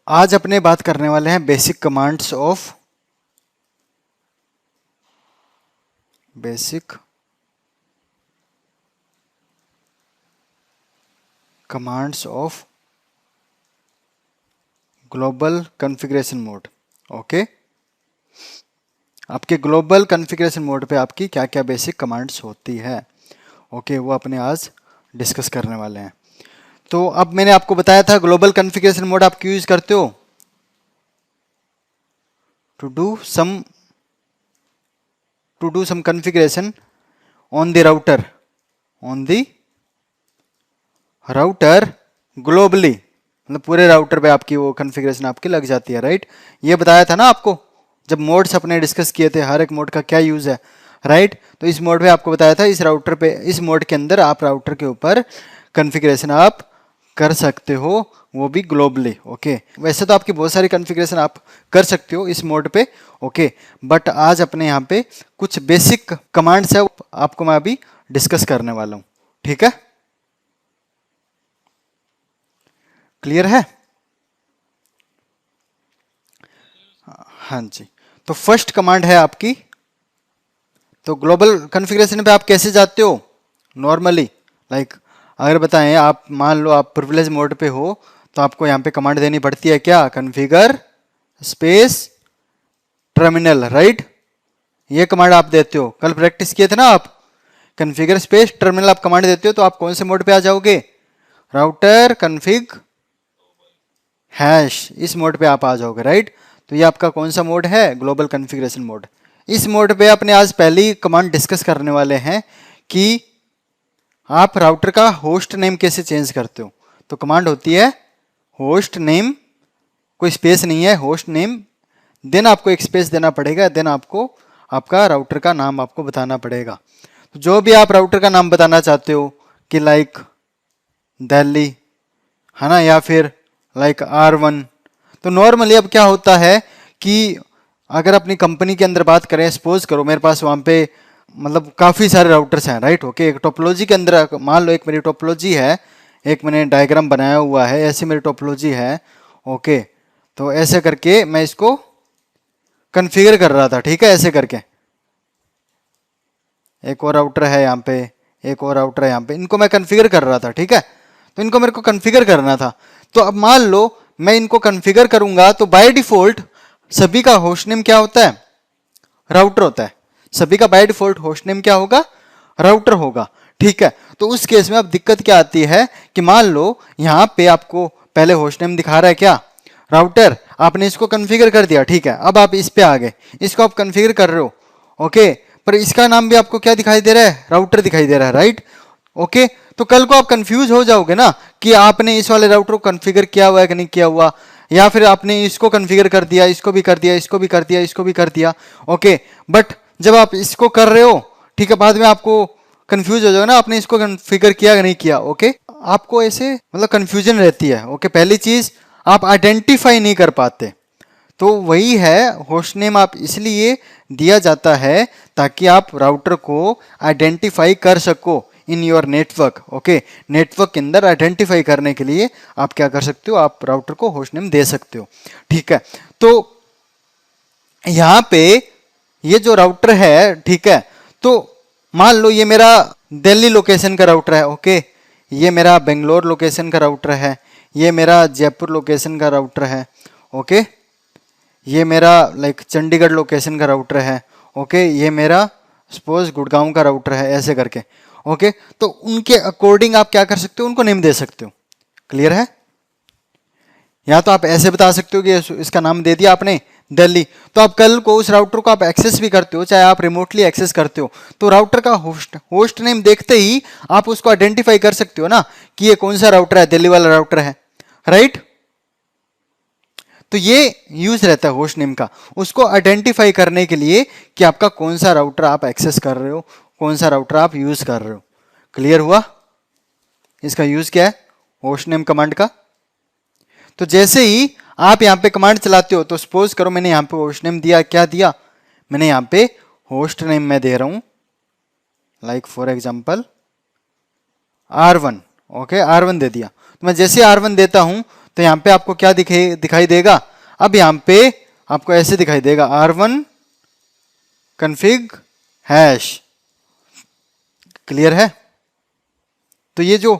आज अपने बात करने वाले हैं basic commands of global configuration mode. Okay, आपके ग्लोबल कॉन्फ़िगरेशन मोड पे आपकी क्या क्या बेसिक कमांड्स होती है। ओके, वो अपने आज डिस्कस करने वाले हैं। तो अब मैंने आपको बताया था ग्लोबल कॉन्फ़िगरेशन मोड आप क्यों यूज करते हो, to do some configuration on the router globally, मतलब पूरे राउटर पे आपकी वो कॉन्फ़िगरेशन आपकी लग जाती है। राइट, ये बताया था ना आपको जब मोड्स अपने डिस्कस किए थे, हर एक मोड का क्या यूज है। राइट, तो इस मोड पे आपको बताया था इस राउटर पे, इस मोड के अंदर आप राउटर के ऊपर कॉन्फ़िगरेशन आप कर सकते हो, वो भी ग्लोबली। ओके, वैसे तो आपकी बहुत सारी कॉन्फ़िगरेशन आप कर सकते हो इस मोड पे। ओके, बट आज अपने यहाँ पे कुछ बेसिक कमांड्स है आपको मैं अभी डिस्कस करने वाला हूँ। ठीक है, क्लियर है। हाँ जी, तो फर्स्ट कमांड है आपकी, तो ग्लोबल कॉन्फ़िगरेशन पे आप कैसे जाते हो नॉर्मली, लाइक अगर बताएं आप मान लो आप प्रिविलेज मोड पे हो तो आपको यहाँ पे कमांड देनी पड़ती है क्या, कॉन्फ़िगर स्पेस टर्मिनल। राइट, ये कमांड आप देते हो, कल प्रैक्टिस किए थे ना आप, कॉन्फ़िगर स्पेस टर्मिनल आप कमांड देते हो तो आप कौन से मोड पे आ जाओगे, राउटर कॉन्फ़िग हैश, इस मोड पे आप आ जाओगे। राइट, तो ये आपका कौन सा मोड है, ग्लोबल कॉन्फ़िगरेशन मोड। इस मोड पे अपने आज पहली कमांड डिस्कस करने वाले हैं कि आप राउटर का होस्ट नेम कैसे चेंज करते हो। तो कमांड होती है होस्ट नेम, कोई स्पेस नहीं है, होस्ट नेम, देन आपको एक स्पेस देना पड़ेगा, देन आपको आपका राउटर का नाम आपको बताना पड़ेगा। तो जो भी आप राउटर का नाम बताना चाहते हो कि लाइक दिल्ली है ना, या फिर लाइक R1, तो नॉर्मली अब क्या होता है कि अगर अपनी कंपनी के अंदर बात करें, सपोज करो मेरे पास वहाँ पे मतलब काफ़ी सारे राउटर्स हैं। राइट, ओके, एक टोपोलॉजी के अंदर मान लो एक मेरी टोपोलॉजी है, एक मैंने डायग्राम बनाया हुआ है, ऐसी मेरी टोपोलॉजी है। ओके, तो ऐसे करके मैं इसको कॉन्फ़िगर कर रहा था। ठीक है, ऐसे करके एक और राउटर है यहाँ पे, एक और राउटर है यहाँ पे, इनको मैं कॉन्फ़िगर कर रहा था। ठीक है, तो इनको मेरे को कॉन्फ़िगर करना था। तो अब मान लो मैं इनको कॉन्फ़िगर करूंगा तो बाय डिफॉल्ट सभी का होस्ट नेम क्या होता है, राउटर होता है। सभी का बाय डिफॉल्ट होस्ट नेम क्या होगा, राउटर होगा। ठीक है, तो उस केस में अब दिक्कत क्या आती है कि मान लो यहाँ पे आपको पहले होस्ट नेम दिखा रहा है क्या, राउटर, आपने इसको कॉन्फ़िगर कर दिया। ठीक है, अब आप इस पे आ गए, इसको आप कॉन्फ़िगर कर रहे हो। ओके, पर इसका नाम भी आपको क्या दिखाई दे रहा है, राउटर दिखाई दे रहा है। राइट, ओके, तो कल को आप कंफ्यूज हो जाओगे ना कि आपने इस वाले राउटर को कॉन्फ़िगर किया हुआ है कि नहीं किया हुआ, या फिर आपने इसको कॉन्फ़िगर कर दिया, इसको भी कर दिया, इसको भी कर दिया, इसको भी कर दिया। ओके, बट जब आप इसको कर रहे हो, ठीक है, बाद में आपको कंफ्यूज हो जाओगे ना आपने इसको कॉन्फ़िगर किया कि नहीं किया। ओके, आपको ऐसे मतलब कंफ्यूजन रहती है। ओके, पहली चीज आप आइडेंटिफाई नहीं कर पाते, तो वही है होस्ट नेम आप इसलिए दिया जाता है ताकि आप राउटर को आइडेंटिफाई कर सको in your network. Okay, network के अंदर आइडेंटिफाई करने के लिए आप क्या कर सकते हो, आप राउटर को होस्ट नेम दे सकते हो। ठीक है, तो यहाँ पे ये जो राउटर है, ठीक है, तो मान लो ये मेरा दिल्ली लोकेशन का राउटर है। ओके, ये मेरा बेंगलोर लोकेशन का राउटर है, ये मेरा जयपुर लोकेशन का राउटर है। ओके, ये मेरा लाइक चंडीगढ़ लोकेशन का राउटर है। ओके, ये मेरा सपोज गुड़गांव का राउटर है, ऐसे करके। ओके, तो उनके अकॉर्डिंग आप क्या कर सकते हो, उनको नेम दे सकते हो। क्लियर है, या तो आप ऐसे बता सकते हो कि इसका नाम दे दिया आपने दिल्ली, तो आप कल को उस राउटर को आप एक्सेस भी करते हो, चाहे आप रिमोटली एक्सेस करते हो, तो राउटर का होस्ट नेम देखते ही आप उसको आइडेंटिफाई कर सकते हो ना कि ये कौन सा राउटर है, दिल्ली वाला राउटर है। राइट, तो ये यूज रहता है होस्ट नेम का, उसको आइडेंटिफाई करने के लिए कि आपका कौन सा राउटर आप एक्सेस कर रहे हो, कौन सा राउटर आप यूज कर रहे हो। क्लियर हुआ, इसका यूज क्या है होस्ट नेम कमांड का। तो जैसे ही आप यहाँ पे कमांड चलाते हो, तो सपोज करो मैंने यहाँ पे होस्ट नेम दिया, क्या दिया मैंने यहाँ पे होस्ट नेम मैं दे रहा हूं like for example R1। Okay, R1 दे दिया, तो मैं जैसे R1 देता हूं तो यहाँ पे आपको क्या दिखाई देगा, अब यहाँ पे आपको ऐसे दिखाई देगा R1 config हैश। क्लियर है? तो ये जो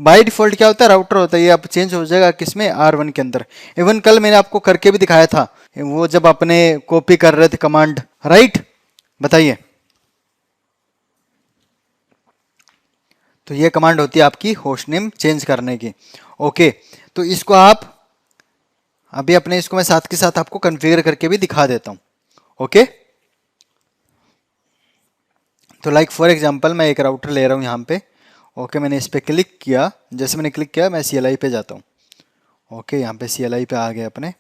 बाय डिफॉल्ट क्या होता है, राउटर होता है, ये अब चेंज हो जाएगा किसमें, R1 के अंदर। इवन कल मैंने आपको करके भी दिखाया था, वो जब अपने कॉपी कर रहे थे कमांड, राइट? बताइए। तो ये कमांड होती है आपकी होस्ट नेम चेंज करने की। ओके, तो इसको आप अभी अपने इसको मैं साथ के साथ आपको कॉन्फ़िगर करके भी दिखा देता हूं। ओके, तो लाइक फॉर एग्जांपल मैं एक राउटर ले रहा हूं यहां पे। ओके, मैंने इस पर क्लिक किया, जैसे मैंने क्लिक किया मैं CLI पे जाता हूं। ओके, यहाँ पे CLI पे आ गए अपने।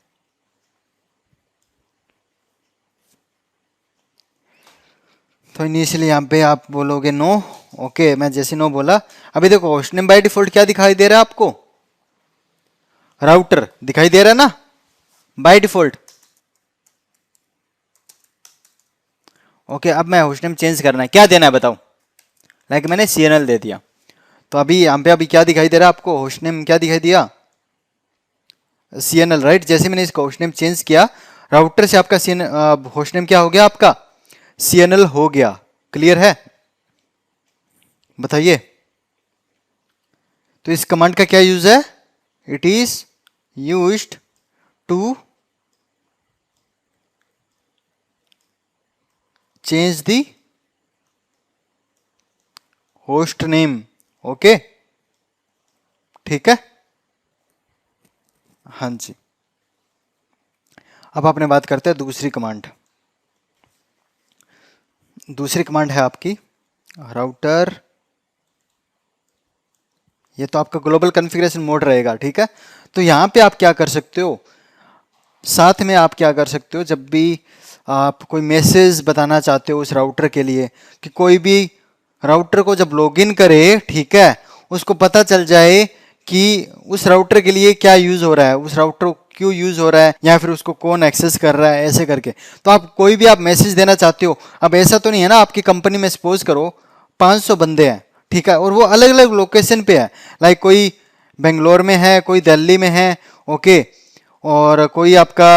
तो इनिशियली यहाँ पे आप बोलोगे नो। ओके, मैं जैसे नो बोला, अभी देखो होस्ट नेम बाय डिफॉल्ट क्या दिखाई दे रहा है आपको, राउटर दिखाई दे रहा है ना बाय डिफॉल्ट। ओके, अब मैं होस्ट नेम चेंज करना है, क्या देना है बताओ। लाइक मैंने CNL दे दिया, तो अभी यहाँ पे अभी क्या दिखाई दे रहा है आपको, होस्ट नेम क्या दिखाई दिया, CNL, राइट? जैसे मैंने इसका होस्ट नेम चेंज किया, राउटर से आपका होस्ट नेम क्या हो गया, आपका CNL हो गया। क्लियर है? बताइए। तो इस कमांड का क्या यूज है, it is used to change the host name. Okay, ठीक है, हाँ जी। अब आपने बात करते हैं दूसरी कमांड। दूसरी कमांड है आपकी राउटर, ये तो आपका ग्लोबल कॉन्फ़िगरेशन मोड रहेगा, ठीक है। तो यहां पे आप क्या कर सकते हो, साथ में आप क्या कर सकते हो, जब भी आप कोई मैसेज बताना चाहते हो उस राउटर के लिए, कि कोई भी राउटर को जब लॉगिन करे, ठीक है, उसको पता चल जाए कि उस राउटर के लिए क्या यूज हो रहा है, उस राउटर क्यों यूज हो रहा है, या फिर उसको कौन एक्सेस कर रहा है, ऐसे करके। तो आप कोई भी आप मैसेज देना चाहते हो, अब ऐसा तो नहीं है ना आपकी कंपनी में सपोज करो 500 बंदे हैं, ठीक है, और वो अलग अलग लोकेशन पे है, लाइक कोई बेंगलोर में है, कोई दिल्ली में है, ओके, और कोई आपका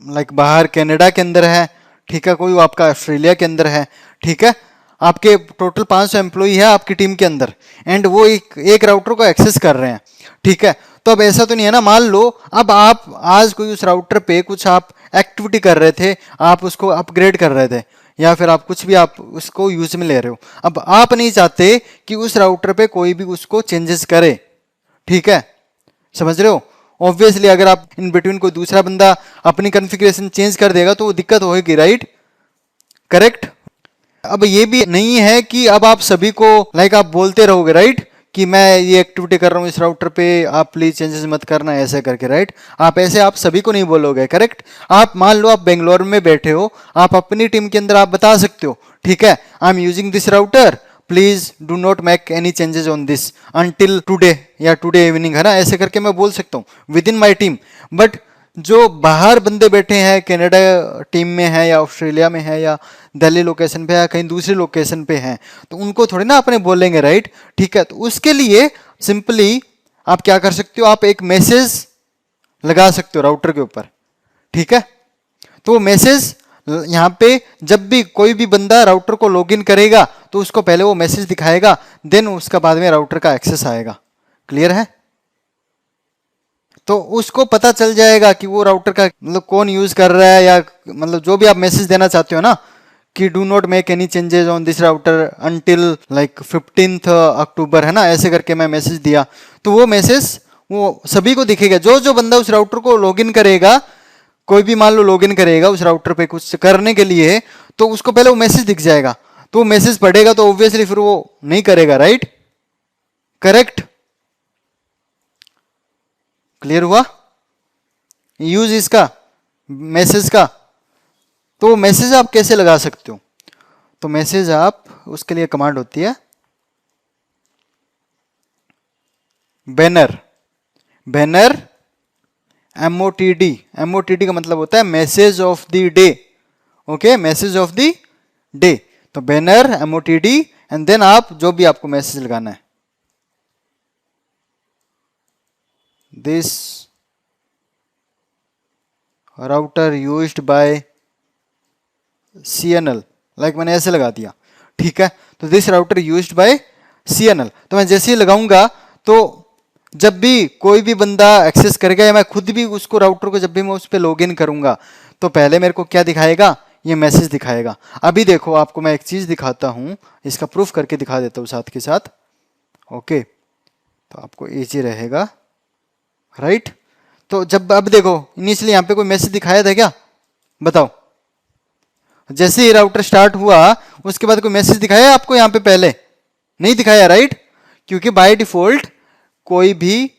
लाइक बाहर कनाडा के अंदर है, ठीक है, कोई आपका ऑस्ट्रेलिया के अंदर है, ठीक है। आपके टोटल 500 एम्प्लॉई है आपकी टीम के अंदर, एंड वो एक राउटर को एक्सेस कर रहे हैं, ठीक है। तो अब ऐसा तो नहीं है ना, मान लो अब आप आज कोई उस राउटर पे कुछ आप एक्टिविटी कर रहे थे, आप उसको अपग्रेड कर रहे थे, या फिर आप कुछ भी आप उसको यूज में ले रहे हो, अब आप नहीं चाहते कि उस राउटर पे कोई भी उसको चेंजेस करे, ठीक है, समझ रहे हो। ऑब्वियसली अगर आप इन बिटवीन कोई दूसरा बंदा अपनी कॉन्फ़िगरेशन चेंज कर देगा तो वो दिक्कत होगी, राइट? करेक्ट। अब ये भी नहीं है कि अब आप सभी को लाइक आप बोलते रहोगे, राइट, कि मैं ये एक्टिविटी कर रहा हूँ इस राउटर पे, आप प्लीज चेंजेस मत करना, ऐसे करके, राइट? आप ऐसे आप सभी को नहीं बोलोगे, करेक्ट। आप मान लो आप बेंगलोर में बैठे हो, आप अपनी टीम के अंदर आप बता सकते हो, ठीक है, I am using this router, please do not make any changes on this until today, या टुडे इवनिंग, है ना, ऐसे करके मैं बोल सकता हूँ with in my team. But जो बाहर बंदे बैठे हैं, कनाडा टीम में है, या ऑस्ट्रेलिया में है, या दिल्ली लोकेशन पे है, कहीं दूसरी लोकेशन पे हैं, तो उनको थोड़ी ना अपने बोलेंगे, राइट? ठीक है, तो उसके लिए सिंपली आप क्या कर सकते हो, आप एक मैसेज लगा सकते हो राउटर के ऊपर, ठीक है। तो वो मैसेज यहाँ पे जब भी कोई भी बंदा राउटर को लॉगिन करेगा तो उसको पहले वो मैसेज दिखाएगा, देन उसका बाद में राउटर का एक्सेस आएगा। क्लियर है? तो उसको पता चल जाएगा कि वो राउटर का मतलब कौन यूज कर रहा है, या मतलब जो भी आप मैसेज देना चाहते हो ना, कि do not make any changes on this router until like 15th अक्टूबर, है ना, ऐसे करके मैं मैसेज दिया, तो वो मैसेज वो सभी को दिखेगा। जो जो बंदा उस राउटर को लॉगिन करेगा, कोई भी मान लो लॉगिन करेगा उस राउटर पे कुछ करने के लिए, तो उसको पहले वो मैसेज दिख जाएगा, तो वो मैसेज पढ़ेगा तो ऑब्वियसली फिर वो नहीं करेगा, राइट? करेक्ट। क्लियर हुआ यूज इसका, मैसेज का? तो मैसेज आप कैसे लगा सकते हो, तो मैसेज आप उसके लिए कमांड होती है बैनर। बैनर MOTD, MOTD का मतलब होता है message of the day. Okay, message of the day. तो बैनर MOTD, एंड देन आप जो भी आपको मैसेज लगाना है, this router used by CNL, like मैंने ऐसे लगा दिया, ठीक है। तो this router used by CNL, तो मैं जैसे ही लगाऊंगा तो जब भी कोई भी बंदा एक्सेस करेगा या मैं खुद भी उसको राउटर को जब भी मैं उस पर लॉग इन करूंगा तो पहले मेरे को क्या दिखाएगा, ये मैसेज दिखाएगा। अभी देखो आपको मैं एक चीज दिखाता हूं, इसका प्रूफ करके दिखा देता हूं साथ के साथ। ओके, तो आपको इजी रहेगा, राइट। तो जब अब देखो इनिशियली यहाँ पे कोई मैसेज दिखाया था क्या, बताओ। जैसे ही राउटर स्टार्ट हुआ उसके बाद कोई मैसेज दिखाया आपको यहाँ पे, पहले नहीं दिखाया, राइट। क्योंकि बाय डिफॉल्ट कोई भी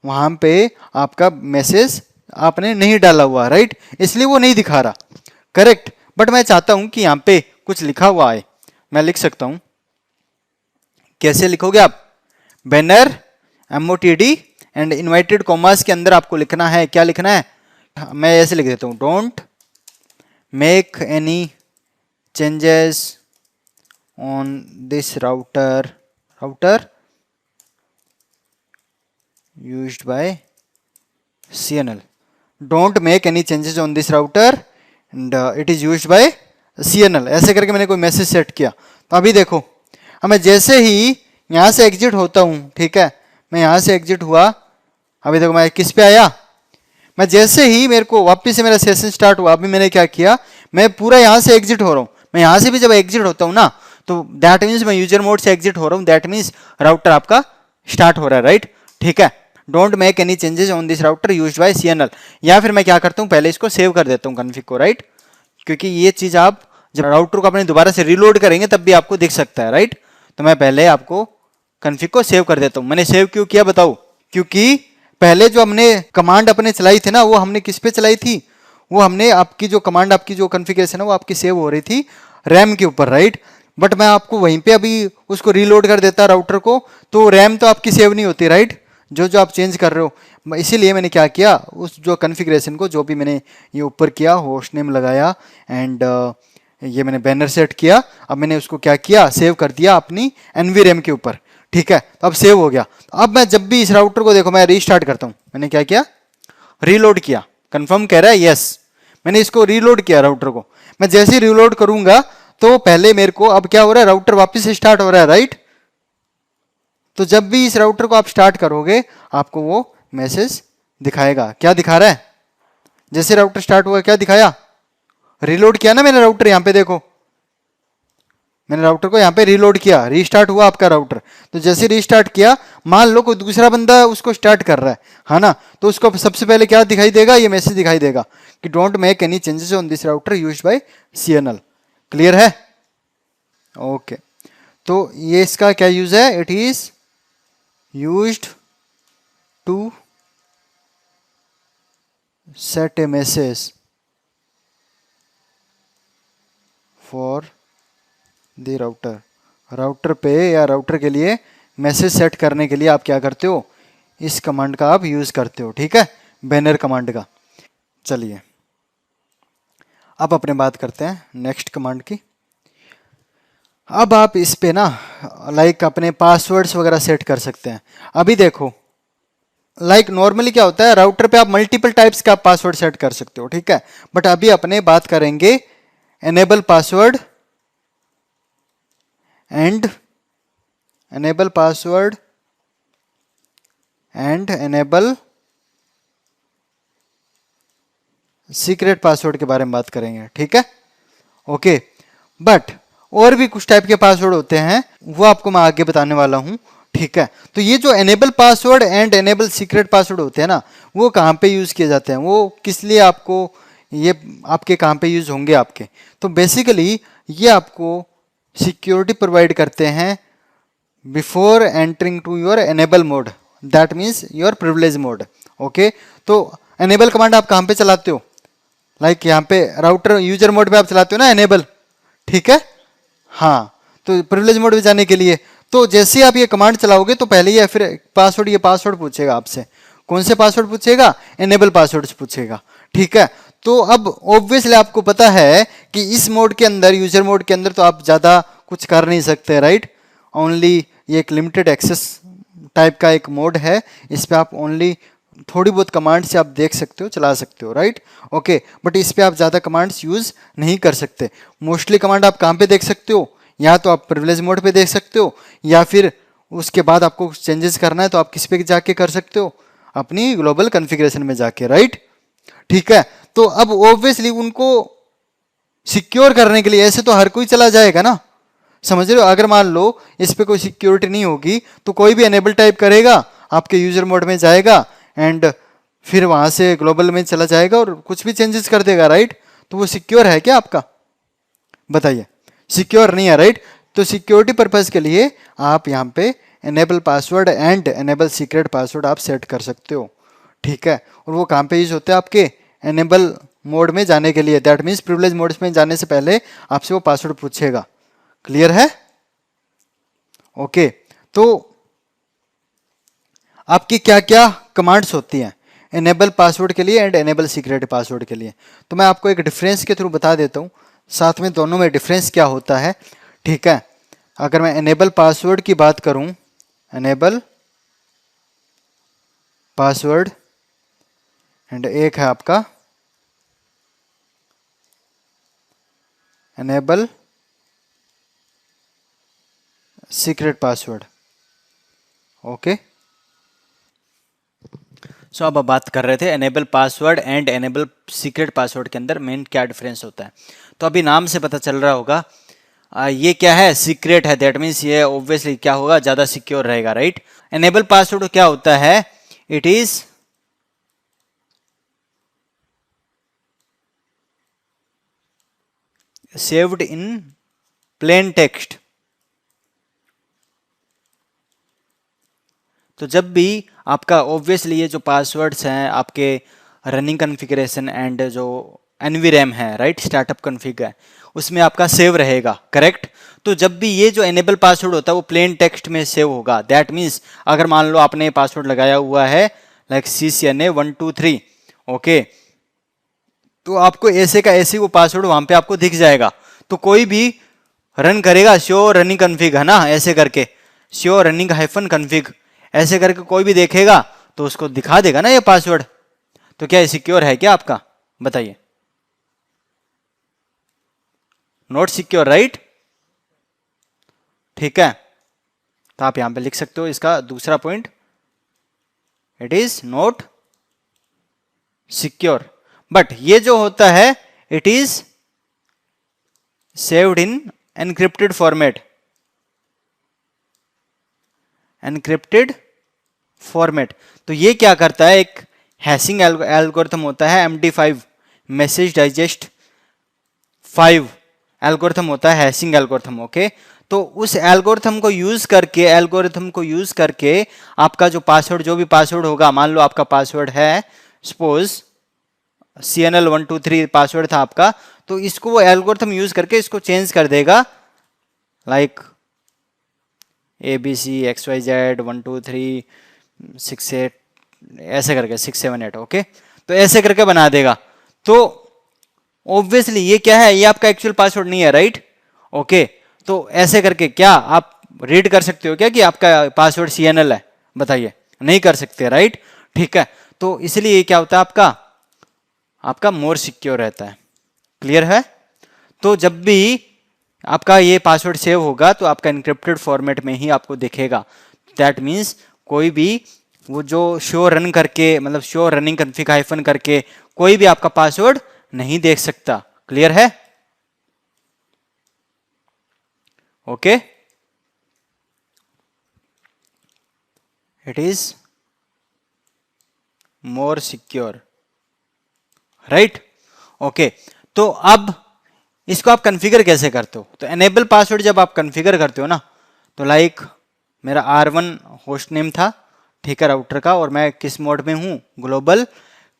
वहां पे आपका मैसेज आपने नहीं डाला हुआ, राइट, इसलिए वो नहीं दिखा रहा, करेक्ट। बट मैं चाहता हूं कि यहाँ पे कुछ लिखा हुआ है, मैं लिख सकता हूं। कैसे लिखोगे आप, banner MOTD and invited commerce के अंदर आपको लिखना है, क्या लिखना है, मैं ऐसे लिख देता हूं, don't make any changes on this router used by CNL, don't make any changes on this router and it is used by CNL, ऐसे करके मैंने कोई मैसेज सेट किया। तो अभी देखो, अब मैं जैसे ही यहाँ से एग्जिट होता हूँ, ठीक है, मैं यहाँ से एग्जिट हुआ, अभी देखो मैं किस पे आया, मैं जैसे ही मेरे को वापस से मेरा सेशन स्टार्ट हुआ, अभी मैंने क्या किया, मैं पूरा यहाँ से एग्जिट हो रहा हूँ। मैं यहाँ से भी जब एग्जिट होता हूँ ना, तो दैट मीन्स मैं यूजर मोड से एग्जिट हो रहा हूँ, दैट मीन्स राउटर आपका स्टार्ट हो रहा है, राइट, ठीक है। Don't make any changes on this router used by CNL, या फिर मैं क्या करता हूँ, पहले इसको सेव कर देता हूँ कॉन्फ़िग को, राइट, क्योंकि ये चीज आप जब राउटर को अपने दोबारा से रीलोड करेंगे तब भी आपको दिख सकता है, राइट। तो मैं पहले आपको कॉन्फ़िग को सेव कर देता हूँ। मैंने सेव क्यों किया बताओ, क्योंकि पहले जो हमने कमांड अपने चलाई थी ना, वो हमने किस पे चलाई थी, वो हमने आपकी जो कमांड, आपकी जो कॉन्फ़िगरेशन है वो आपकी सेव हो रही थी रैम के ऊपर, राइट। बट मैं आपको वहीं पे अभी उसको रीलोड कर देता राउटर को, तो रैम तो आपकी सेव नहीं होती, राइट, जो जो आप चेंज कर रहे हो। इसीलिए मैंने क्या किया, उस जो कॉन्फ़िगरेशन को जो भी मैंने ये ऊपर किया, होस्ट नेम लगाया एंड ये मैंने बैनर सेट किया, अब मैंने उसको क्या किया, सेव कर दिया अपनी NVRAM के ऊपर, ठीक है। तो अब सेव हो गया। अब मैं जब भी इस राउटर को देखो मैं रीस्टार्ट करता हूँ, मैंने क्या किया, रीलोड किया, कंफर्म कह रहा है यस, मैंने इसको रीलोड किया राउटर को। मैं जैसे ही रीलोड करूंगा तो पहले मेरे को अब क्या हो रहा है, राउटर वापस स्टार्ट हो रहा है, राइट। तो जब भी इस राउटर को आप स्टार्ट करोगे आपको वो मैसेज दिखाएगा। क्या दिखा रहा है, जैसे राउटर स्टार्ट हुआ क्या दिखाया, रीलोड किया ना मैंने राउटर, यहां पे देखो मैंने राउटर को यहाँ पे रीलोड किया, रीस्टार्ट हुआ आपका राउटर। तो जैसे रीस्टार्ट किया, मान लो कोई दूसरा बंदा उसको स्टार्ट कर रहा है ना, तो उसको सबसे पहले क्या दिखाई देगा, ये मैसेज दिखाई देगा कि don't make any changes on this router used by CNL। Clear है, ओके। तो ये इसका क्या यूज है, it is used to set a message for the router पे या राउटर के लिए मैसेज सेट करने के लिए आप क्या करते हो, इस कमांड का आप यूज करते हो, ठीक है, बैनर कमांड का। चलिए अब अपने बात करते हैं नेक्स्ट कमांड की। अब आप इस पे ना लाइक अपने पासवर्ड्स वगैरह सेट कर सकते हैं। अभी देखो लाइक नॉर्मली क्या होता है, राउटर पे आप मल्टीपल टाइप्स का पासवर्ड सेट कर सकते हो, ठीक है। बट अभी अपने बात करेंगे enable password and enable secret password के बारे में बात करेंगे, ठीक है, ओके। बट और भी कुछ टाइप के पासवर्ड होते हैं, वो आपको मैं आगे बताने वाला हूं, ठीक है। तो ये जो enable password and enable secret password होते हैं ना, वो कहाँ पे यूज किए जाते हैं, वो किस लिए आपको, ये आपके कहाँ पे यूज होंगे आपके, तो बेसिकली ये आपको सिक्योरिटी प्रोवाइड करते हैं before entering to your enable mode, that means your privilege mode, okay. तो एनेबल कमांड आप कहाँ पे चलाते हो, लाइक यहाँ पे राउटर यूजर मोड पे आप चलाते हो ना एनेबल, ठीक है, हाँ। तो प्रिविलेज मोड में जाने के लिए तो जैसे ही आप ये कमांड चलाओगे तो पहले ही फिर पासवर्ड, ये पासवर्ड पूछेगा आपसे, कौन से पासवर्ड पूछेगा, एनेबल पासवर्ड पूछेगा, ठीक है। तो अब ऑब्वियसली आपको पता है कि इस मोड के अंदर, यूजर मोड के अंदर तो आप ज़्यादा कुछ कर नहीं सकते, राइट। ओनली ये एक लिमिटेड एक्सेस टाइप का एक मोड है, इस पे आप ओनली थोड़ी बहुत कमांड से आप देख सकते हो, चला सकते हो, राइट। ओके, बट इस पे आप ज़्यादा कमांड्स यूज़ नहीं कर सकते। मोस्टली कमांड आप कहाँ पे देख सकते हो, या तो आप प्रिविलेज मोड पे देख सकते हो, या फिर उसके बाद आपको चेंजेस करना है तो आप किस पे जाके कर सकते हो, अपनी ग्लोबल कॉन्फ़िगरेशन में जाके, राइट। ठीक है, तो अब ऑब्वियसली उनको सिक्योर करने के लिए, ऐसे तो हर कोई चला जाएगा ना, समझ रहे हो। अगर मान लो इस पे कोई सिक्योरिटी नहीं होगी तो कोई भी एनेबल टाइप करेगा, आपके यूजर मोड में जाएगा एंड फिर वहां से ग्लोबल में चला जाएगा और कुछ भी चेंजेस कर देगा, राइट। तो वो सिक्योर है क्या आपका, बताइए, सिक्योर नहीं है, राइट। तो सिक्योरिटी पर्पज के लिए आप यहाँ पे enable password and enable secret password आप सेट कर सकते हो, ठीक है। और वो कहाँ पे यूज होते हैं, आपके एनेबल मोड में जाने के लिए, दैट मीन्स प्रिविलेज मोड में जाने से पहले आपसे वो पासवर्ड पूछेगा। क्लियर है, ओके। तो आपकी क्या क्या कमांड्स होती हैं एनेबल पासवर्ड के लिए एंड एनेबल सीक्रेट पासवर्ड के लिए, तो मैं आपको एक डिफरेंस के थ्रू बता देता हूँ, साथ में दोनों में डिफरेंस क्या होता है, ठीक है। अगर मैं एनेबल पासवर्ड की बात करूं, एनेबल पासवर्ड एंड एक है आपका एनेबल सीक्रेट पासवर्ड, ओके। सो अब बात कर रहे थे enable password and enable secret password के अंदर मेन क्या डिफरेंस होता है। तो अभी नाम से पता चल रहा होगा, ये क्या है, सीक्रेट है, दैट मीन्स ये ऑब्वियसली क्या होगा, ज़्यादा सिक्योर रहेगा, राइट। एनेबल पासवर्ड क्या होता है, it is saved in plain text. तो जब भी आपका ऑब्वियसली ये जो पासवर्ड्स हैं आपके रनिंग कॉन्फ़िगरेशन एंड जो एनवीरैम है, राइट, स्टार्टअप कॉन्फ़िग है, उसमें आपका सेव रहेगा, करेक्ट। तो जब भी ये जो एनेबल पासवर्ड होता है वो प्लेन टेक्स्ट में सेव होगा, दैट मीन्स अगर मान लो आपने पासवर्ड लगाया हुआ है लाइक CCNA123, ओके, तो आपको ऐसे का ऐसे वो पासवर्ड वहां पे आपको दिख जाएगा। तो कोई भी रन करेगा श्योर रनिंग कन्फिग, है ना, ऐसे करके श्योर रनिंग हाइफन कन्फिग, ऐसे करके कोई भी देखेगा तो उसको दिखा देगा ना ये पासवर्ड। तो क्या ये सिक्योर है क्या आपका, बताइए, नॉट सिक्योर, राइट। ठीक है, तो आप यहां पे लिख सकते हो इसका दूसरा point, it is not secure. But ये जो होता है it is saved in encrypted format, encrypted format. तो ये क्या करता है, एक हैशिंग एल्गोरिथम होता है MD5, मैसेज डाइजेस्ट 5 एल्गोरिथम होता है, हैशिंग एल्गोरिथम, ओके। तो उस एल्गोरिथम को यूज करके आपका जो पासवर्ड, जो भी पासवर्ड होगा, मान लो आपका पासवर्ड है सपोज CNL123 पासवर्ड था आपका, तो इसको वो एल्गोरिथम यूज करके इसको चेंज कर देगा, लाइक ABCXYZ12368 ऐसे करके 678, ओके। तो ऐसे करके बना देगा। तो ऑब्वियसली ये क्या है, ये आपका एक्चुअल पासवर्ड नहीं है, राइट, ओके। तो ऐसे करके क्या आप रीड कर सकते हो क्या कि आपका पासवर्ड CNL है, बताइए, नहीं कर सकते, राइट। ठीक है, तो इसलिए क्या होता है आपका मोर सिक्योर रहता है। क्लियर है। तो जब भी आपका ये पासवर्ड सेव होगा तो आपका इनक्रिप्टेड फॉर्मेट में ही आपको दिखेगा, दैट मीन्स कोई भी वो जो शो रन करके, मतलब शो रनिंग कन्फिग हाइफन करके कोई भी आपका पासवर्ड नहीं देख सकता। क्लियर है, okay. It is more secure, right, okay. तो अब इसको आप कॉन्फ़िगर कैसे करते हो, तो एनेबल पासवर्ड जब आप कॉन्फ़िगर करते हो ना, तो लाइक मेरा R1 होस्ट नेम था, ठीक है, राउटर का, और मैं किस मोड में हूं, ग्लोबल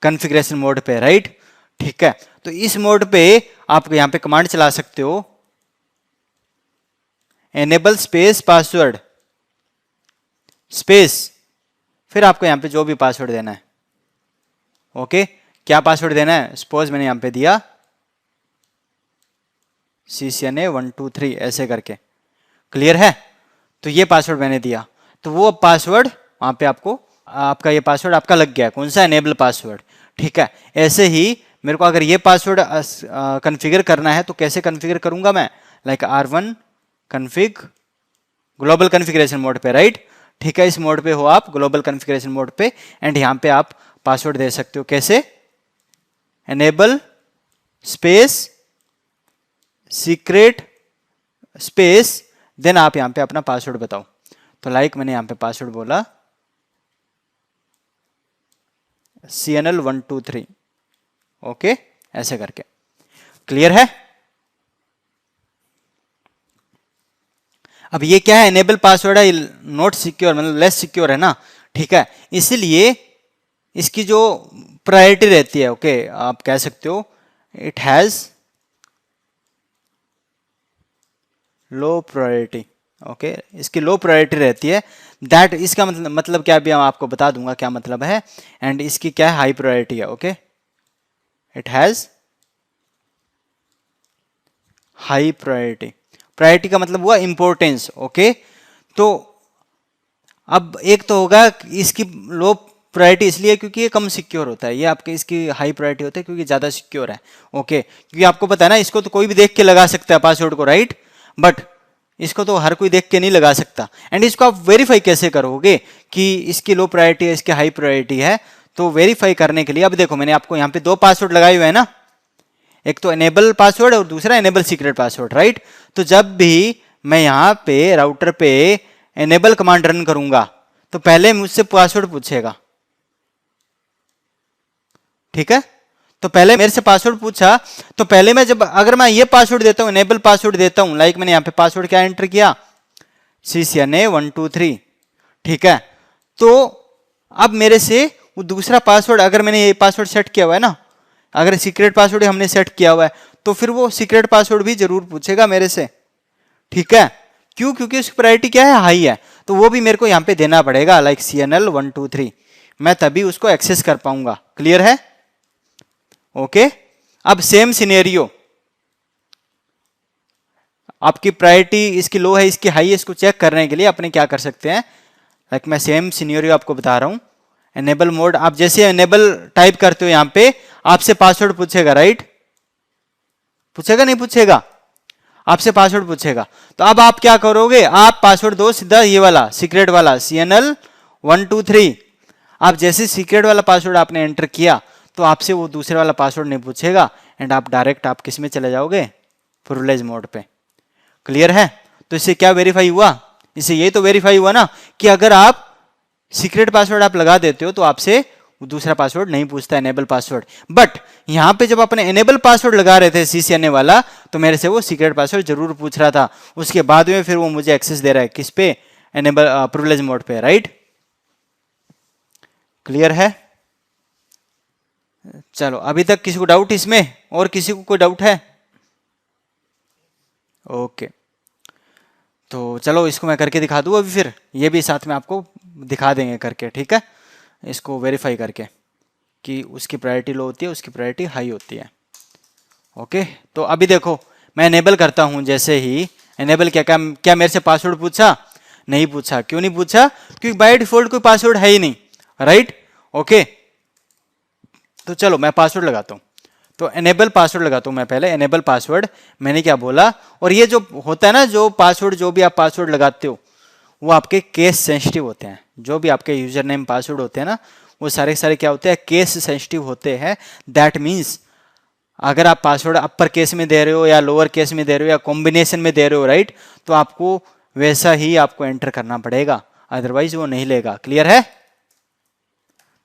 कॉन्फ़िगरेशन मोड पे, राइट। ठीक है, तो इस मोड पे आप यहां पे कमांड चला सकते हो, एनेबल स्पेस पासवर्ड स्पेस, फिर आपको यहां पे जो भी पासवर्ड देना है, ओके। क्या पासवर्ड देना है, सपोज मैंने यहां पे दिया CCNA123 ऐसे करके, क्लियर है। तो ये पासवर्ड मैंने दिया, तो वो पासवर्ड वहां पे आपको आपका ये पासवर्ड आपका लग गया, कौन सा, एनेबल पासवर्ड, ठीक है। ऐसे ही मेरे को अगर ये पासवर्ड कॉन्फ़िगर करना है तो कैसे कॉन्फ़िगर करूंगा मैं, like R1 config global configuration mode पे, राइट, ठीक है। इस मोड पे हो आप, ग्लोबल कॉन्फ़िगरेशन मोड पे, एंड यहाँ पे आप पासवर्ड दे सकते हो, कैसे, enable space secret space, then आप यहाँ पे अपना पासवर्ड बताओ। तो लाइक मैंने यहाँ पे पासवर्ड बोला CNL123, ओके, ऐसे करके, क्लियर है। अब ये क्या है, एनेबल पासवर्ड है, नॉट सिक्योर मतलब लेस सिक्योर है ना, ठीक है। इसलिए इसकी जो प्रायोरिटी रहती है, ओके, आप कह सकते हो it has low priority, okay, इसकी लो प्रायोरिटी रहती है, दैट, इसका मतलब क्या, भी मैं आपको बता दूंगा क्या मतलब है। एंड इसकी क्या है, हाई प्रायोरिटी है, okay, it has high priority, priority का मतलब हुआ इंपॉर्टेंस, ओके। तो अब एक तो होगा इसकी लो प्रायोरिटी इसलिए क्योंकि ये कम सिक्योर होता है, ये आपके इसकी हाई प्रायोरिटी होता है क्योंकि ज़्यादा सिक्योर है, ओके, क्योंकि आपको पता है ना, इसको तो कोई भी देख के लगा सकता है पासवर्ड को, राइट, बट इसको तो हर कोई देख के नहीं लगा सकता। एंड इसको आप वेरीफाई कैसे करोगे कि इसकी लो प्रायोरिटी है, इसकी हाई प्रायोरिटी है, तो वेरीफाई करने के लिए अब देखो मैंने आपको यहाँ पे दो पासवर्ड लगाए हुए हैं ना, एक तो एनेबल पासवर्ड और दूसरा एनेबल सीक्रेट पासवर्ड, राइट। तो जब भी मैं यहाँ पे राउटर पे एनेबल कमांड रन करूंगा तो पहले मुझसे पासवर्ड पूछेगा, ठीक है। तो पहले मेरे से पासवर्ड पूछा, तो पहले मैं जब अगर मैं ये पासवर्ड देता हूं, एनेबल पासवर्ड देता हूं, लाइक मैंने यहाँ पे पासवर्ड क्या एंटर किया, CCNA123, ठीक है। तो अब मेरे से वो दूसरा पासवर्ड, अगर मैंने ये पासवर्ड सेट किया हुआ है ना, अगर सीक्रेट पासवर्ड हमने सेट किया हुआ है, तो फिर वो सीक्रेट पासवर्ड भी जरूर पूछेगा मेरे से, ठीक है। क्यों, क्योंकि उसकी प्रायोरिटी क्या है, हाई है, तो वो भी मेरे को यहाँ पे देना पड़ेगा, लाइक CNL123, मैं तभी उसको एक्सेस कर पाऊंगा, क्लियर है, ओके। अब सेम सिनेरियो, आपकी प्रायोरिटी इसकी लो है, इसकी हाई है, इसको चेक करने के लिए अपने क्या कर सकते हैं, लाइक मैं सेम सिनेरियो आपको बता रहा हूं, एनेबल मोड, आप जैसे एनेबल टाइप करते हो यहाँ पे आपसे पासवर्ड पूछेगा, राइट, पूछेगा नहीं पूछेगा, आपसे पासवर्ड पूछेगा। तो अब आप क्या करोगे, आप पासवर्ड दो सीधा ये वाला सीक्रेट वाला CNL123, आप जैसे सीक्रेट वाला पासवर्ड आपने एंटर किया तो आपसे वो दूसरे वाला पासवर्ड नहीं पूछेगा, एंड आप डायरेक्ट आप किस में चले जाओगे, प्रिविलेज मोड पे, क्लियर है। तो इससे क्या वेरीफाई हुआ, इससे ये तो वेरीफाई हुआ ना कि अगर आप सीक्रेट पासवर्ड आप लगा देते हो तो आपसे दूसरा पासवर्ड नहीं पूछता, एनेबल पासवर्ड। बट यहां पे जब अपने एनेबल पासवर्ड लगा रहे थे CCNA वाला, तो मेरे से वो सीक्रेट पासवर्ड जरूर पूछ रहा था, उसके बाद में फिर वो मुझे एक्सेस दे रहा है किस पे, एनेबल प्रिविलेज मोड पे, राइट, क्लियर है। चलो अभी तक किसी को डाउट इसमें, और किसी को कोई डाउट है, ओके। तो चलो इसको मैं करके दिखा दूं अभी, फिर ये भी साथ में आपको दिखा देंगे करके, ठीक है, इसको वेरीफाई करके कि उसकी प्रायोरिटी लो होती है, उसकी प्रायोरिटी हाई होती है, ओके। तो अभी देखो मैं एनेबल करता हूं, जैसे ही एनेबल क्या क्या, क्या मेरे से पासवर्ड पूछा, नहीं पूछा, क्यों नहीं पूछा, क्योंकि बाय डिफॉल्ट कोई पासवर्ड है ही नहीं, राइट, ओके। तो चलो मैं पासवर्ड लगाता हूं, तो एनेबल पासवर्ड लगाता हूं मैं पहले, एनेबल पासवर्ड, मैंने क्या बोला, और ये जो होता है ना, जो पासवर्ड जो भी आप पासवर्ड लगाते हो वो आपके केस सेंसिटिव होते हैं, जो भी आपके यूजर नेम पासवर्ड होते हैं ना, वो सारे सारे क्या होते हैं, केस सेंसिटिव होते हैं। दैट मीन्स अगर आप पासवर्ड अपर केस में दे रहे हो या लोअर केस में दे रहे हो या कॉम्बिनेशन में दे रहे हो, राइट, तो आपको वैसा ही आपको एंटर करना पड़ेगा, अदरवाइज वो नहीं लेगा, क्लियर है।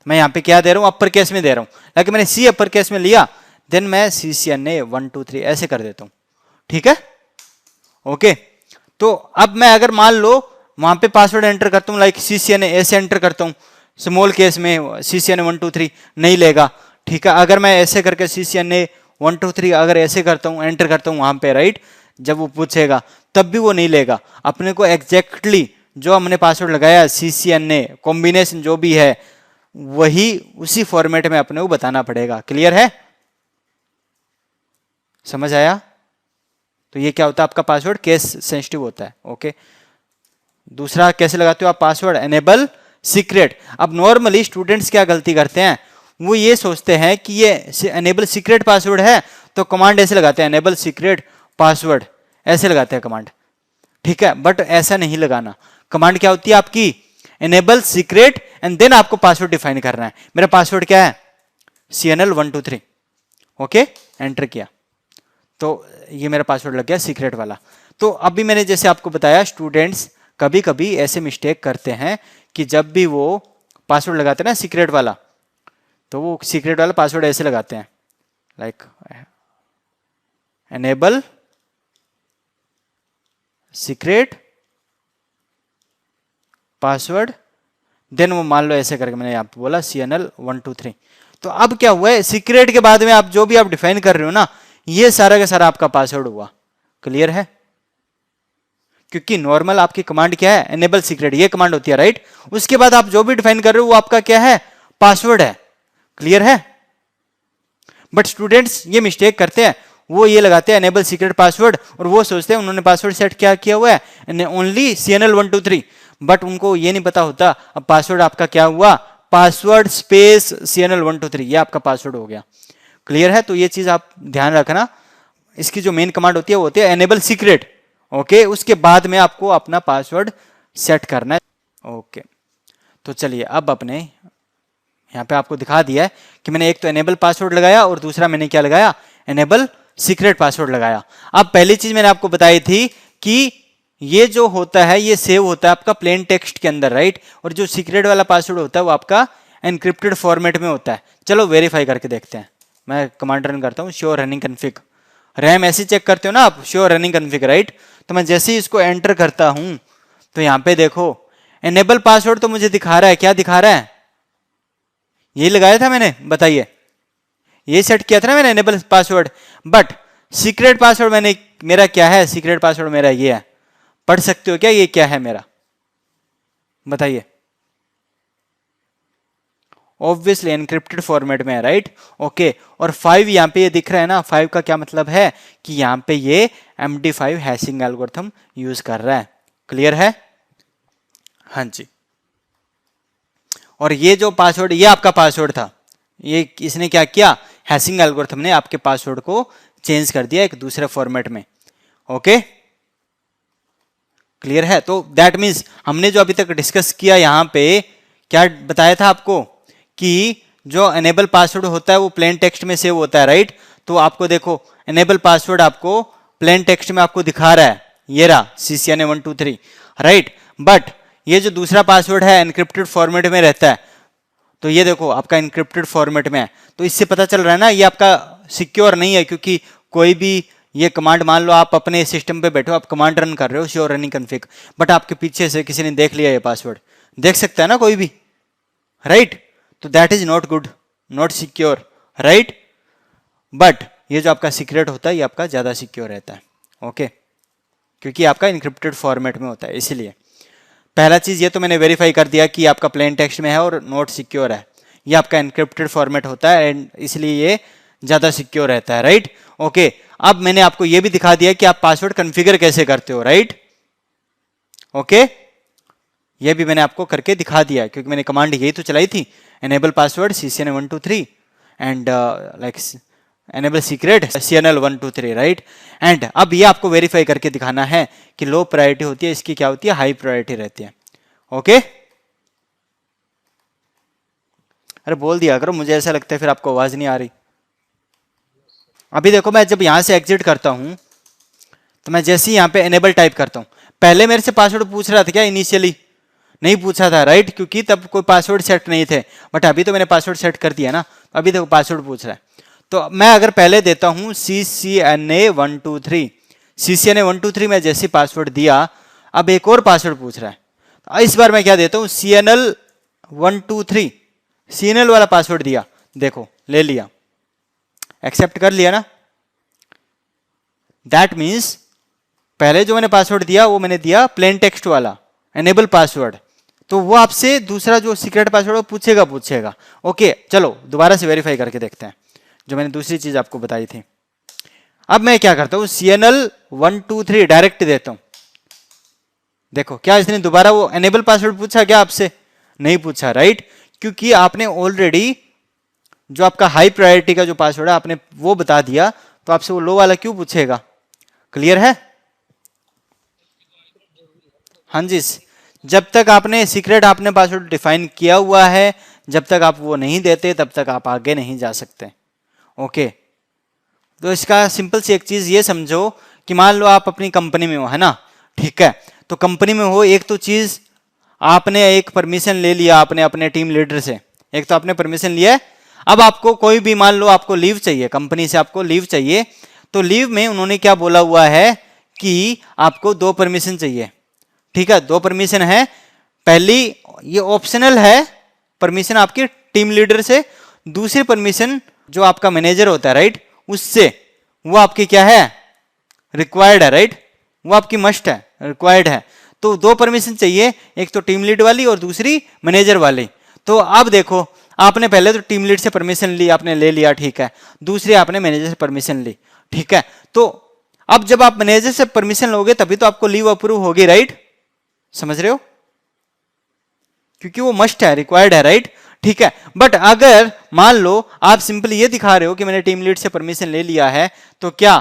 मैं यहाँ पे क्या दे रहा हूँ, अपर केस में दे रहा हूँ, लेकिन मैंने C अपर केस में लिया, देन मैं CCNA123 ऐसे कर देता हूँ, ठीक है, ओके। तो अब मैं अगर मान लो वहां पे पासवर्ड एंटर करता हूँ, लाइक CCNA ऐसे एंटर करता हूँ, स्मॉल केस में CCNA123 नहीं लेगा, ठीक है। अगर मैं ऐसे करके CCNA123 अगर ऐसे करता हूँ, एंटर करता हूँ वहां पे, राइट, जब वो पूछेगा तब भी वो नहीं लेगा। अपने को एग्जैक्टली जो हमने पासवर्ड लगाया CCNA कॉम्बिनेशन जो भी है वही उसी फॉर्मेट में अपने को बताना पड़ेगा, क्लियर है, समझ आया। तो ये क्या होता है, आपका पासवर्ड केस सेंसिटिव होता है, ओके। दूसरा कैसे लगाते हो आप पासवर्ड, एनेबल सीक्रेट। अब नॉर्मली स्टूडेंट्स क्या गलती करते हैं, वो ये सोचते हैं कि ये एनेबल सीक्रेट पासवर्ड है तो कमांड ऐसे लगाते हैं, एनेबल सीक्रेट पासवर्ड ऐसे लगाते हैं कमांड, ठीक है। बट ऐसा नहीं लगाना। कमांड क्या होती है आपकी, एनेबल सीक्रेट एंड देन आपको पासवर्ड डिफाइन करना है। मेरा पासवर्ड क्या है, CNL123। ओके, एंटर किया तो ये मेरा पासवर्ड लग गया सीक्रेट वाला। तो अभी मैंने जैसे आपको बताया, स्टूडेंट्स कभी कभी ऐसे मिस्टेक करते हैं कि जब भी वो पासवर्ड लगाते हैं ना सीक्रेट वाला, तो वो सीक्रेट वाला पासवर्ड ऐसे लगाते हैं, like enable secret password, then वो मान लो ऐसे करके मैंने यहां पे बोला CNL123। तो अब क्या हुआ है, सीक्रेट के बाद में आप जो भी आप डिफाइन कर रहे हो ना, ये सारा का सारा आपका पासवर्ड हुआ। क्लियर है? क्योंकि नॉर्मल आपकी कमांड क्या है, एनेबल सीक्रेट, ये कमांड होती है, राइट। उसके बाद आप जो भी डिफाइन कर रहे हो वो आपका क्या है, पासवर्ड है। क्लियर है? बट स्टूडेंट्स ये मिस्टेक करते हैं, वो ये लगाते हैं एनेबल सीक्रेट पासवर्ड और वो सोचते हैं उन्होंने पासवर्ड सेट क्या किया हुआ है, ओनली CNL123। बट उनको ये नहीं पता होता अब पासवर्ड आपका क्या हुआ, पासवर्ड स्पेस CNL123, ये आपका पासवर्ड हो गया। क्लियर है? तो ये चीज आप ध्यान रखना। इसकी जो मेन कमांड होती है वो होती है एनेबल सीक्रेट। ओके, उसके बाद में आपको अपना पासवर्ड सेट करना है। ओके, तो चलिए अब अपने यहाँ पे आपको दिखा दिया है कि मैंने एक तो एनेबल पासवर्ड लगाया और दूसरा मैंने क्या लगाया, एनेबल सीक्रेट पासवर्ड लगाया। अब पहली चीज मैंने आपको बताई थी कि ये जो होता है ये सेव होता है आपका प्लेन टेक्स्ट के अंदर, राइट। और जो सीक्रेट वाला पासवर्ड होता है वो आपका एनक्रिप्टेड फॉर्मेट में होता है। चलो वेरीफाई करके देखते हैं। मैं कमांड रन करता हूँ, श्योर रनिंग कन्फिग। रैम ऐसे चेक करते हो ना आप, श्योर रनिंग कन्फिग, राइट। तो मैं जैसे ही इसको एंटर करता हूं तो यहाँ पे देखो एनेबल पासवर्ड तो मुझे दिखा रहा है, क्या दिखा रहा है, ये लगाया था मैंने, बताइए, ये सेट किया था ना मैंने enable password. But secret password मैंने, मेरा क्या है, सीक्रेट पासवर्ड मेरा ये है। पढ़ सकते हो क्या ये क्या है मेरा, बताइए। ऑब्वियसली एनक्रिप्टेड फॉर्मेट में है, राइट। ओके, और 5 यहां पे ये दिख रहा है ना, 5 का क्या मतलब है कि यहां पे ये MD5 हैशिंग एल्गोरिथम यूज कर रहा है। क्लियर है? हाँ जी। और ये जो पासवर्ड, ये आपका पासवर्ड था, ये इसने क्या किया, हैशिंग एल्गोरिथम ने आपके पासवर्ड को चेंज कर दिया एक दूसरे फॉर्मेट में। ओके, क्लियर है? तो दैट मीन्स हमने जो अभी तक डिस्कस किया यहां पे क्या बताया था आपको कि जो एनेबल पासवर्ड होता है वो प्लेन टेक्स्ट में सेव होता है, राइट। तो आपको देखो एनेबल पासवर्ड आपको प्लेन टेक्स्ट में आपको दिखा रहा है, ये रहा CCNA123, राइट। बट ये जो दूसरा पासवर्ड है एनक्रिप्टेड फॉर्मेट में रहता है, तो ये देखो आपका एनक्रिप्टेड फॉर्मेट में है। तो इससे पता चल रहा है ना ये आपका सिक्योर नहीं है, क्योंकि कोई भी ये कमांड, मान लो आप अपने सिस्टम पे बैठो, आप कमांड रन कर रहे हो श्योर रनिंग कन्फिग, बट आपके पीछे से किसी ने देख लिया ये पासवर्ड, देख सकता है ना कोई भी, राइट। तो that is not good, not secure, right. But ये जो आपका सीक्रेट होता है ये आपका ज्यादा सिक्योर रहता है। ओके, क्योंकि आपका इनक्रिप्टेड फॉर्मेट में होता है, इसीलिए पहला चीज ये तो मैंने वेरीफाई कर दिया कि आपका प्लेन टेक्स्ट में है और नॉट सिक्योर है, ये आपका इनक्रिप्टेड फॉर्मेट होता है एंड इसलिए ये ज्यादा सिक्योर रहता है, राइट। ओके, अब मैंने आपको ये भी दिखा दिया कि आप पासवर्ड कॉन्फ़िगर कैसे करते हो, राइट। ओके, ये भी मैंने आपको करके दिखा दिया क्योंकि मैंने कमांड यही तो चलाई थी, enable password CCNA123 and like enable secret CNL123, right. And अब ये आपको वेरीफाई करके दिखाना है कि लो प्रायोरिटी होती है, इसकी क्या होती है, हाई प्रायोरिटी रहती है। ओके, अरे बोल दिया करो, मुझे ऐसा लगता है फिर आपको आवाज नहीं आ रही। अभी देखो मैं जब यहां से एग्जिट करता हूं तो मैं जैसे ही यहां पे एनेबल टाइप करता हूं, पहले मेरे से पासवर्ड पूछ रहा था क्या, इनिशियली नहीं पूछा था, राइट, क्योंकि तब कोई पासवर्ड सेट नहीं थे। बट अभी तो मैंने पासवर्ड सेट कर दिया ना, अभी देखो पासवर्ड पूछ रहा है। तो मैं अगर पहले देता हूं CCNA123 में जैसे पासवर्ड दिया, अब एक और पासवर्ड पूछ रहा है। इस बार मैं क्या देता हूं, CNL123, CNL वाला पासवर्ड दिया, देखो ले लिया, एक्सेप्ट कर लिया ना। दैट मीन्स पहले जो मैंने पासवर्ड दिया वो मैंने दिया प्लेन टेक्स्ट वाला एनेबल पासवर्ड, तो वो आपसे दूसरा जो सीक्रेट पासवर्ड पूछेगा। ओके, चलो दोबारा से वेरीफाई करके देखते हैं जो मैंने दूसरी चीज आपको बताई थी। अब मैं क्या करता हूं, CNL123 डायरेक्ट देता हूं, देखो क्या इसने दोबारा वो एनेबल पासवर्ड पूछा क्या आपसे, नहीं पूछा, राइट? क्योंकि आपने ऑलरेडी जो आपका हाई प्रायोरिटी का जो पासवर्ड है आपने वो बता दिया, तो आपसे वो लो वाला क्यों पूछेगा? क्लियर है? हाँ जी, जब तक आपने सीक्रेट आपने पासवर्ड डिफाइन किया हुआ है, जब तक आप वो नहीं देते तब तक आप आगे नहीं जा सकते। ओके, तो इसका सिंपल सी एक चीज ये समझो कि मान लो आप अपनी कंपनी में हो, है ना? ठीक है, तो कंपनी में हो, एक तो चीज आपने एक परमिशन ले लिया आपने अपने टीम लीडर से, एक तो आपने परमिशन लिया है। अब आपको कोई भी मान लो आपको लीव चाहिए, कंपनी से आपको लीव चाहिए, तो लीव में उन्होंने क्या बोला हुआ है कि आपको 2 परमिशन चाहिए। ठीक है, 2 परमिशन है। पहली ये ऑप्शनल है परमिशन आपकी टीम लीडर से, दूसरी परमिशन जो आपका मैनेजर होता है, राइट, उससे, वो आपकी क्या है? रिक्वायर्ड है, राइट? वो आपकी मस्ट है, रिक्वायर्ड है। तो 2 परमिशन चाहिए, एक तो टीम लीड वाली और दूसरी मैनेजर वाली। तो अब देखो, आपने पहले तो टीम लीड से परमिशन ली, आपने ले लिया, ठीक है, दूसरी आपने मैनेजर से परमिशन ली, ठीक है। तो अब जब आप मैनेजर से परमिशन लोगे तभी तो आपको लीव अप्रूव होगी, राइट? समझ रहे हो? क्योंकि वो मस्ट है, रिक्वायर्ड है, राइट? ठीक है, बट अगर मान लो आप सिंपली ये दिखा रहे हो कि मैंने टीम लीड से परमिशन ले लिया है, तो क्या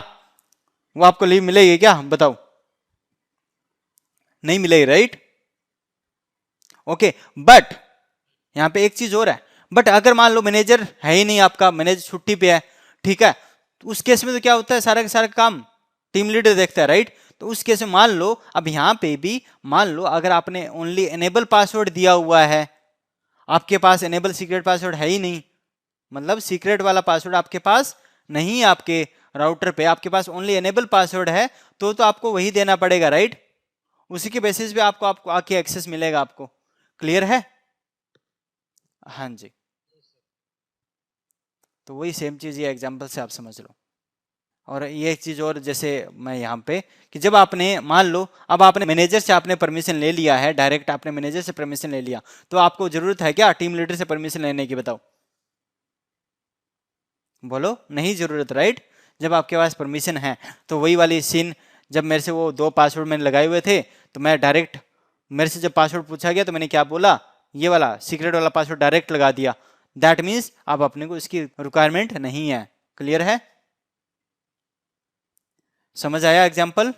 वो आपको लीव मिलेगी? क्या बताओ? नहीं मिलेगी, राइट? ओके, बट यहां पे एक चीज और है, बट अगर मान लो मैनेजर है ही नहीं, आपका मैनेजर छुट्टी पे है, ठीक है, तो उस केस में तो क्या होता है, सारा का सारा काम टीम लीडर देखता है, राइट? तो उस केस में मान लो, अब यहां पे भी मान लो अगर आपने ओनली एनेबल पासवर्ड दिया हुआ है, आपके पास एनेबल सीक्रेट पासवर्ड है ही नहीं, मतलब सीक्रेट वाला पासवर्ड आपके पास नहीं है, आपके राउटर पे आपके पास ओनली एनेबल पासवर्ड है, तो आपको वही देना पड़ेगा, राइट? उसी के बेसिस पे आपको आके एक्सेस मिलेगा आपको। क्लियर है? हाँ जी, तो वही सेम चीज ये एग्जांपल से आप समझ लो। और ये एक चीज और, जैसे मैं यहाँ पे कि जब आपने मान लो अब आपने मैनेजर से आपने परमिशन ले लिया है, डायरेक्ट आपने मैनेजर से परमिशन ले लिया, तो आपको जरूरत है क्या टीम लीडर से परमिशन लेने की? बताओ, बोलो, नहीं जरूरत, राइट? जब आपके पास परमिशन है, तो वही वाली सीन, जब मेरे से वो 2 पासवर्ड मैंने लगाए हुए थे, तो मैं डायरेक्ट, मेरे से जब पासवर्ड पूछा गया तो मैंने क्या बोला, ये वाला सीक्रेट वाला पासवर्ड डायरेक्ट लगा दिया। दैट मीन्स अब अपने को इसकी रिक्वायरमेंट नहीं है। क्लियर है? समझ आया एग्जाम्पल?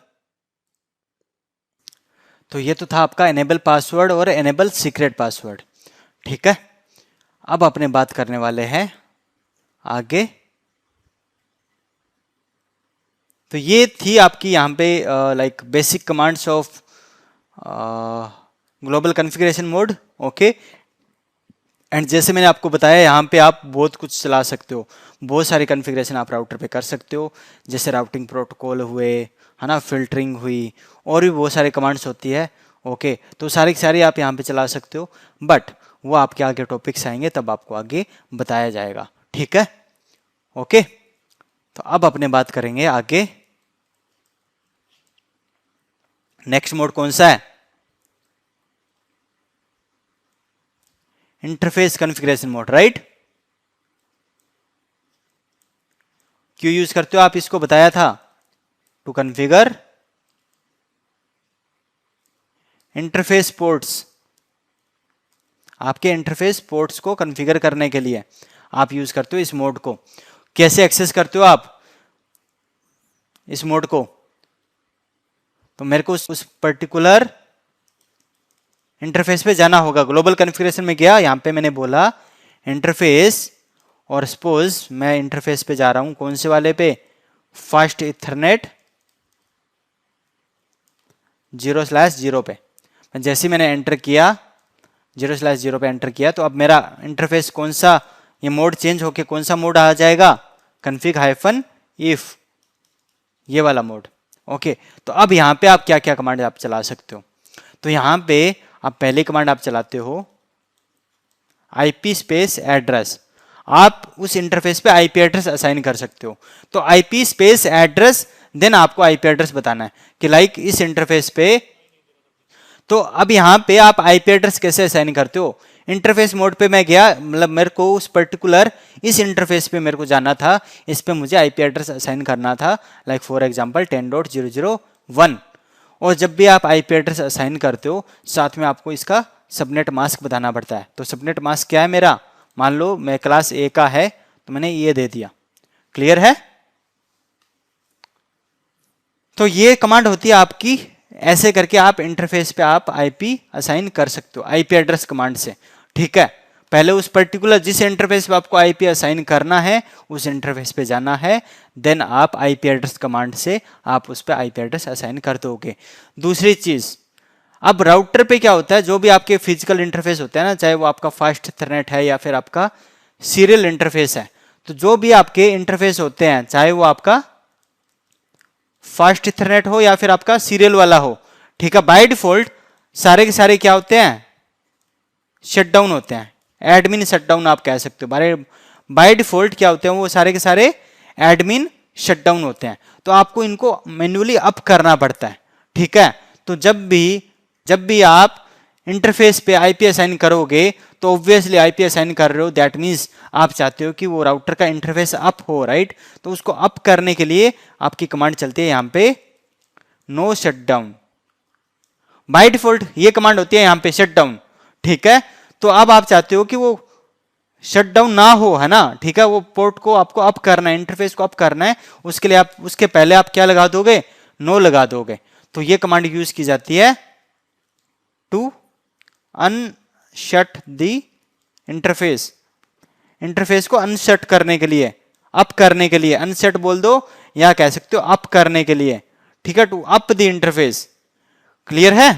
तो ये तो था आपका एनेबल पासवर्ड और एनेबल सीक्रेट पासवर्ड, ठीक है। अब अपने बात करने वाले हैं आगे। तो ये थी आपकी यहाँ पे like basic commands of global configuration mode, okay. And जैसे मैंने आपको बताया, यहाँ पे आप बहुत कुछ चला सकते हो, बहुत सारी कॉन्फ़िगरेशन आप राउटर पे कर सकते हो, जैसे राउटिंग प्रोटोकॉल हुए, है ना, फिल्टरिंग हुई, और भी बहुत सारी कमांड्स होती है, ओके। तो सारी की सारी आप यहाँ पे चला सकते हो, बट वो आपके आगे टॉपिक्स आएंगे तब आपको आगे बताया जाएगा, ठीक है, ओके। तो अब अपने बात करेंगे आगे, नेक्स्ट मोड कौन सा है? Interface configuration mode, right? क्यों यूज करते हो आप इसको? बताया था, टू कॉन्फ़िगर इंटरफेस पोर्ट्स, आपके इंटरफेस पोर्ट्स को कॉन्फ़िगर करने के लिए आप यूज करते हो इस मोड को। कैसे एक्सेस करते हो आप इस मोड को? तो मेरे को उस पर्टिकुलर इंटरफेस पे जाना होगा। ग्लोबल कॉन्फ़िगरेशन में गया, यहां पे मैंने बोला इंटरफेस, और सपोज मैं इंटरफेस पे जा रहा हूं, कौन से वाले पे? फास्ट इथरनेट 0/0 पे। जैसे मैंने एंटर किया 0/0 पे एंटर किया, तो अब मेरा इंटरफेस कौन सा, ये मोड चेंज होके कौन सा मोड आ जाएगा? config-if, ये वाला मोड, ओके। तो अब यहाँ पे आप क्या क्या कमांड आप चला सकते हो? तो यहाँ पे आप पहली कमांड आप चलाते हो IP स्पेस एड्रेस। आप उस इंटरफेस पे IP एड्रेस असाइन कर सकते हो। तो IP स्पेस एड्रेस, देन आपको IP एड्रेस बताना है कि लाइक इस इंटरफेस पे। तो अब यहाँ पे आप IP एड्रेस कैसे असाइन करते हो? इंटरफेस मोड पे मैं गया, मतलब मेरे को उस पर्टिकुलर इस इंटरफेस पे मेरे को जाना था, इस पे मुझे IP एड्रेस असाइन करना था, लाइक फॉर एग्जांपल 10.0.0.1। और जब भी आप IP एड्रेस असाइन करते हो, साथ में आपको इसका सबनेट मास्क बताना पड़ता है। तो सबनेट मास्क क्या है मेरा, मान लो मैं क्लास ए का है तो मैंने ये दे दिया। क्लियर है? तो ये कमांड होती है आपकी, ऐसे करके आप इंटरफेस पे आप आईपी असाइन कर सकते हो आईपी एड्रेस कमांड से। ठीक है, पहले उस पर्टिकुलर जिस इंटरफेस पे आपको आईपी असाइन करना है उस इंटरफेस पे जाना है, देन आप आईपी एड्रेस कमांड से आप उस पे आईपी एड्रेस असाइन कर दोगे। दूसरी चीज, अब राउटर पे क्या होता है, जो भी आपके फिजिकल इंटरफेस होते हैं ना, चाहे वो आपका फास्ट इथरनेट है या फिर आपका सीरियल इंटरफेस है, तो जो भी आपके इंटरफेस होते हैं, चाहे वो आपका फास्ट इथरनेट हो या फिर आपका सीरियल वाला हो, ठीक है, बाय डिफॉल्ट सारे के सारे क्या होते हैं, शटडाउन होते हैं। एडमिन शटडाउन आप कह सकते हो। बाय डिफॉल्ट क्या होते हैं, वो सारे के सारे एडमिन शटडाउन होते हैं। तो आपको इनको मैन्युअली अप करना पड़ता है। ठीक है, तो जब भी आप इंटरफेस पे आईपी असाइन करोगे तो ऑब्वियसली आईपी असाइन कर रहे हो, दैट मीन्स आप चाहते हो कि वो राउटर का इंटरफेस अप हो, राइट। तो उसको अप करने के लिए आपकी कमांड चलती है यहां पे नो शटडाउन। बाय डिफॉल्ट ये कमांड होती है यहां पे शटडाउन। ठीक है, तो अब आप चाहते हो कि वो शटडाउन ना हो, है ना। ठीक है, वो पोर्ट को आपको अप करना है, इंटरफेस को अप करना है, उसके लिए आप उसके पहले आप क्या लगा दोगे, नो लगा दोगे। तो ये कमांड यूज की जाती है टू अनशट द इंटरफेस, इंटरफेस को अनशट करने के लिए, अप करने के लिए, अनशट बोल दो या कह सकते हो अप करने के लिए। ठीक है, to up the interface. Clear है?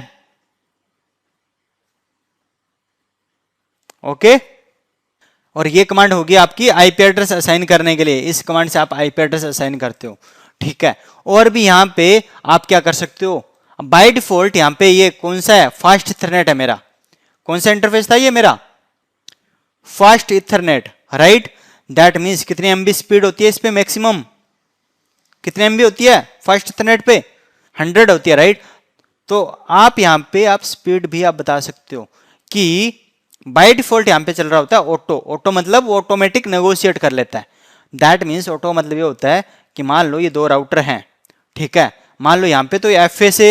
ओके। और ये कमांड होगी आपकी आईपी एड्रेस असाइन करने के लिए, इस कमांड से आप आईपी एड्रेस असाइन करते हो। ठीक है, और भी यहां पे आप क्या कर सकते हो, बाय डिफॉल्ट यहां पे ये कौन सा है, फास्ट इथरनेट है मेरा। कौन सा इंटरफेस था ये मेरा, fast Ethernet, right. That means कितनी एमबी स्पीड होती है इस पे मैक्सिमम, कितने एमबी होती है फास्ट इथरनेट पे, 100 होती है, राइट। तो आप यहां पे आप स्पीड भी आप बता सकते हो कि बाय डिफॉल्ट यहां पे चल रहा होता है ऑटो। ऑटो मतलब वो ऑटोमेटिक नेगोशिएट कर लेता है। दैट मींस ऑटो मतलब ये होता है कि मान लो ये दो राउटर हैं, ठीक है, मान लो यहां पे तो एफए से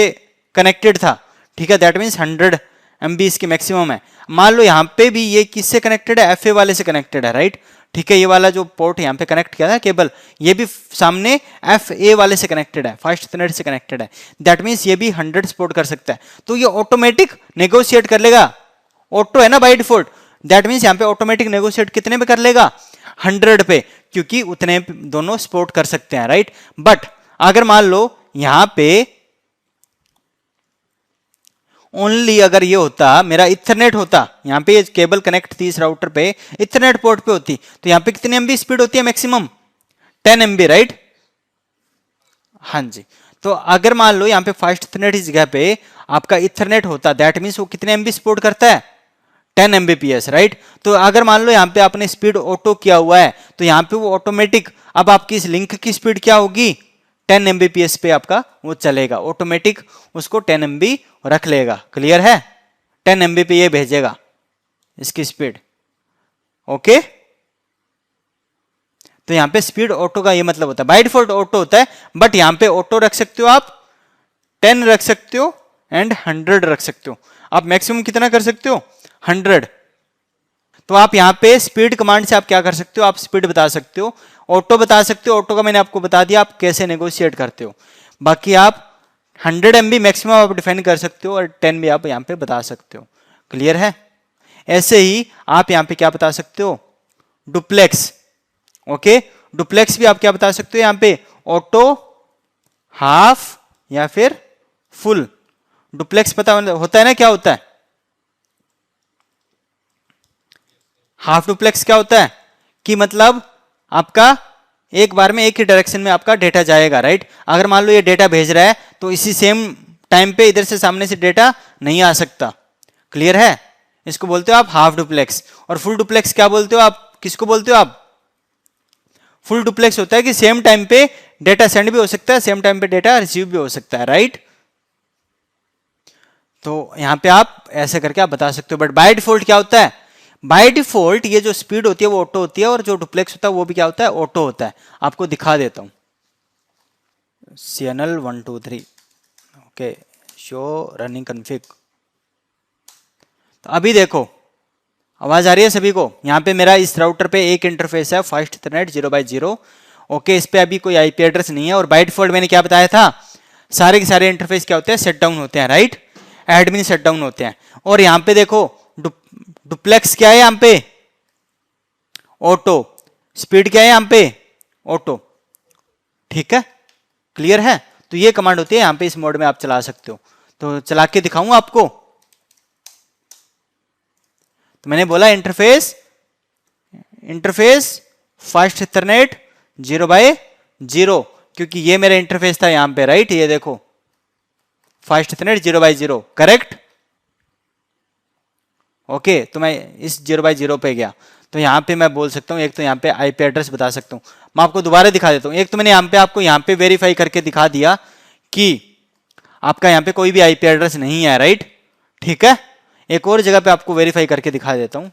कनेक्टेड था, ठीक है, दैट मींस 100 एमबी इसकी मैक्सिमम है। मान लो यहां पे भी ये किससे कनेक्टेड है, एफए वाले से कनेक्टेड है, राइट। ठीक है, ये वाला जो पोर्ट यहां पे कनेक्ट किया था केबल, ये भी सामने एफए वाले से कनेक्टेड है, फास्ट इथरनेट से कनेक्टेड है। दैट मींस ये भी 100 सपोर्ट कर सकता है। तो ये ऑटोमेटिक नेगोशिएट कर लेगा, ऑटो है ना बाय डिफॉल्ट, दैट मींस यहां पे ऑटोमेटिक नेगोशिएट कितने पे कर लेगा, 100 पे, क्योंकि उतने दोनों सपोर्ट कर सकते हैं, राइट। बट अगर मान लो यहां पे ओनली अगर ये होता मेरा इथरनेट होता, यहां पे केबल कनेक्ट थी इस राउटर पे, इथरनेट पोर्ट पे होती, तो यहां पे कितनी एमबी स्पीड होती है मैक्सिमम, 10 एमबी, राइट। हाँ जी, तो अगर मान लो यहां पे फास्ट इथरनेट की जगह पे आपका इथरनेट होता, दैट मींस वो कितने एमबी सपोर्ट करता है, 10 एमबीपीएस, राइट। तो अगर मान लो यहां पे आपने स्पीड ऑटो किया हुआ है तो यहां पे वो ऑटोमेटिक, अब आपकी इस लिंक की स्पीड क्या होगी, 10 एमबीपीएस पे आपका वो चलेगा, ऑटोमेटिक उसको 10 एमबी रख लेगा। क्लियर है, 10 एमबी पे ये भेजेगा इसकी स्पीड। ओके, तो यहां पे स्पीड ऑटो का ये मतलब होता है, बाय डिफॉल्ट ऑटो होता है, बट यहां पे ऑटो रख सकते हो आप, 10 रख सकते हो एंड 100 रख सकते हो। आप मैक्सिमम कितना कर सकते हो, 100। तो आप यहां पे स्पीड कमांड से आप क्या कर सकते हो, आप स्पीड बता सकते हो, ऑटो बता सकते हो, ऑटो का मैंने आपको बता दिया आप कैसे नेगोशिएट करते हो। बाकी आप 100 एमबी मैक्सिमम आप डिफाइन कर सकते हो और 10 भी आप यहां पे बता सकते हो। क्लियर है? ऐसे ही आप यहां पे क्या बता सकते हो, डुप्लेक्स। ओके, डुप्लेक्स भी आप क्या बता सकते हो यहां पे, ऑटो, हाफ या फिर फुल। डुप्लेक्स पता होता है ना क्या होता है, हाफ डुप्लेक्स क्या होता है कि मतलब आपका एक बार में एक ही डायरेक्शन में आपका डेटा जाएगा, राइट। अगर मान लो ये डेटा भेज रहा है तो इसी सेम टाइम पे इधर से सामने से डेटा नहीं आ सकता। क्लियर है, इसको बोलते हो आप हाफ डुप्लेक्स। और फुल डुप्लेक्स क्या बोलते हो आप, किसको बोलते हो आप, फुल डुप्लेक्स होता है कि सेम टाइम पे डेटा सेंड भी हो सकता है, सेम टाइम पे डेटा रिसीव भी हो सकता है, राइट। तो यहां पे आप ऐसे करके आप बता सकते हो। बट बाय डिफॉल्ट क्या होता है, बाय डिफॉल्ट ये जो स्पीड होती है वो ऑटो होती है और जो डुप्लेक्स होता है वो भी क्या होता है, ऑटो होता है। आपको दिखा देता हूं, CNL 123, okay, show running config. तो अभी देखो आवाज आ रही है सभी को। यहाँ पे मेरा इस राउटर पे एक इंटरफेस है फास्ट इथरनेट 0x0। ओके, इस पे अभी कोई आईपी एड्रेस नहीं है। और बाय डिफॉल्ट मैंने क्या बताया था, सारे के सारे इंटरफेस क्या होते हैं, शट डाउन होते हैं, राइट, एडमिन शट डाउन होते हैं। और यहाँ पे देखो डुप्लेक्स क्या है, यहाँ पे ऑटो, स्पीड क्या है यहाँ पे, ऑटो। ठीक है, क्लियर है। तो ये कमांड होती है, यहाँ पे इस मोड में आप चला सकते हो। तो चला के दिखाऊं आपको। तो मैंने बोला इंटरफेस फास्ट इथरनेट 0x0, क्योंकि ये मेरा इंटरफेस था यहां पे, राइट। ये देखो fast Ethernet 0x0, correct. Okay, तो मैं इस 0x0 पे गया। तो यहां पे मैं बोल सकता हूं, एक तो यहां पे आईपी एड्रेस बता सकता हूं। मैं आपको दोबारा दिखा देता हूं। एक तो मैंने आपको यहां पे वेरीफाई करके दिखा दिया कि आपका यहां पे कोई भी आईपी एड्रेस नहीं है, राइट। ठीक है, एक और जगह पे आपको वेरीफाई करके दिखा देता हूं।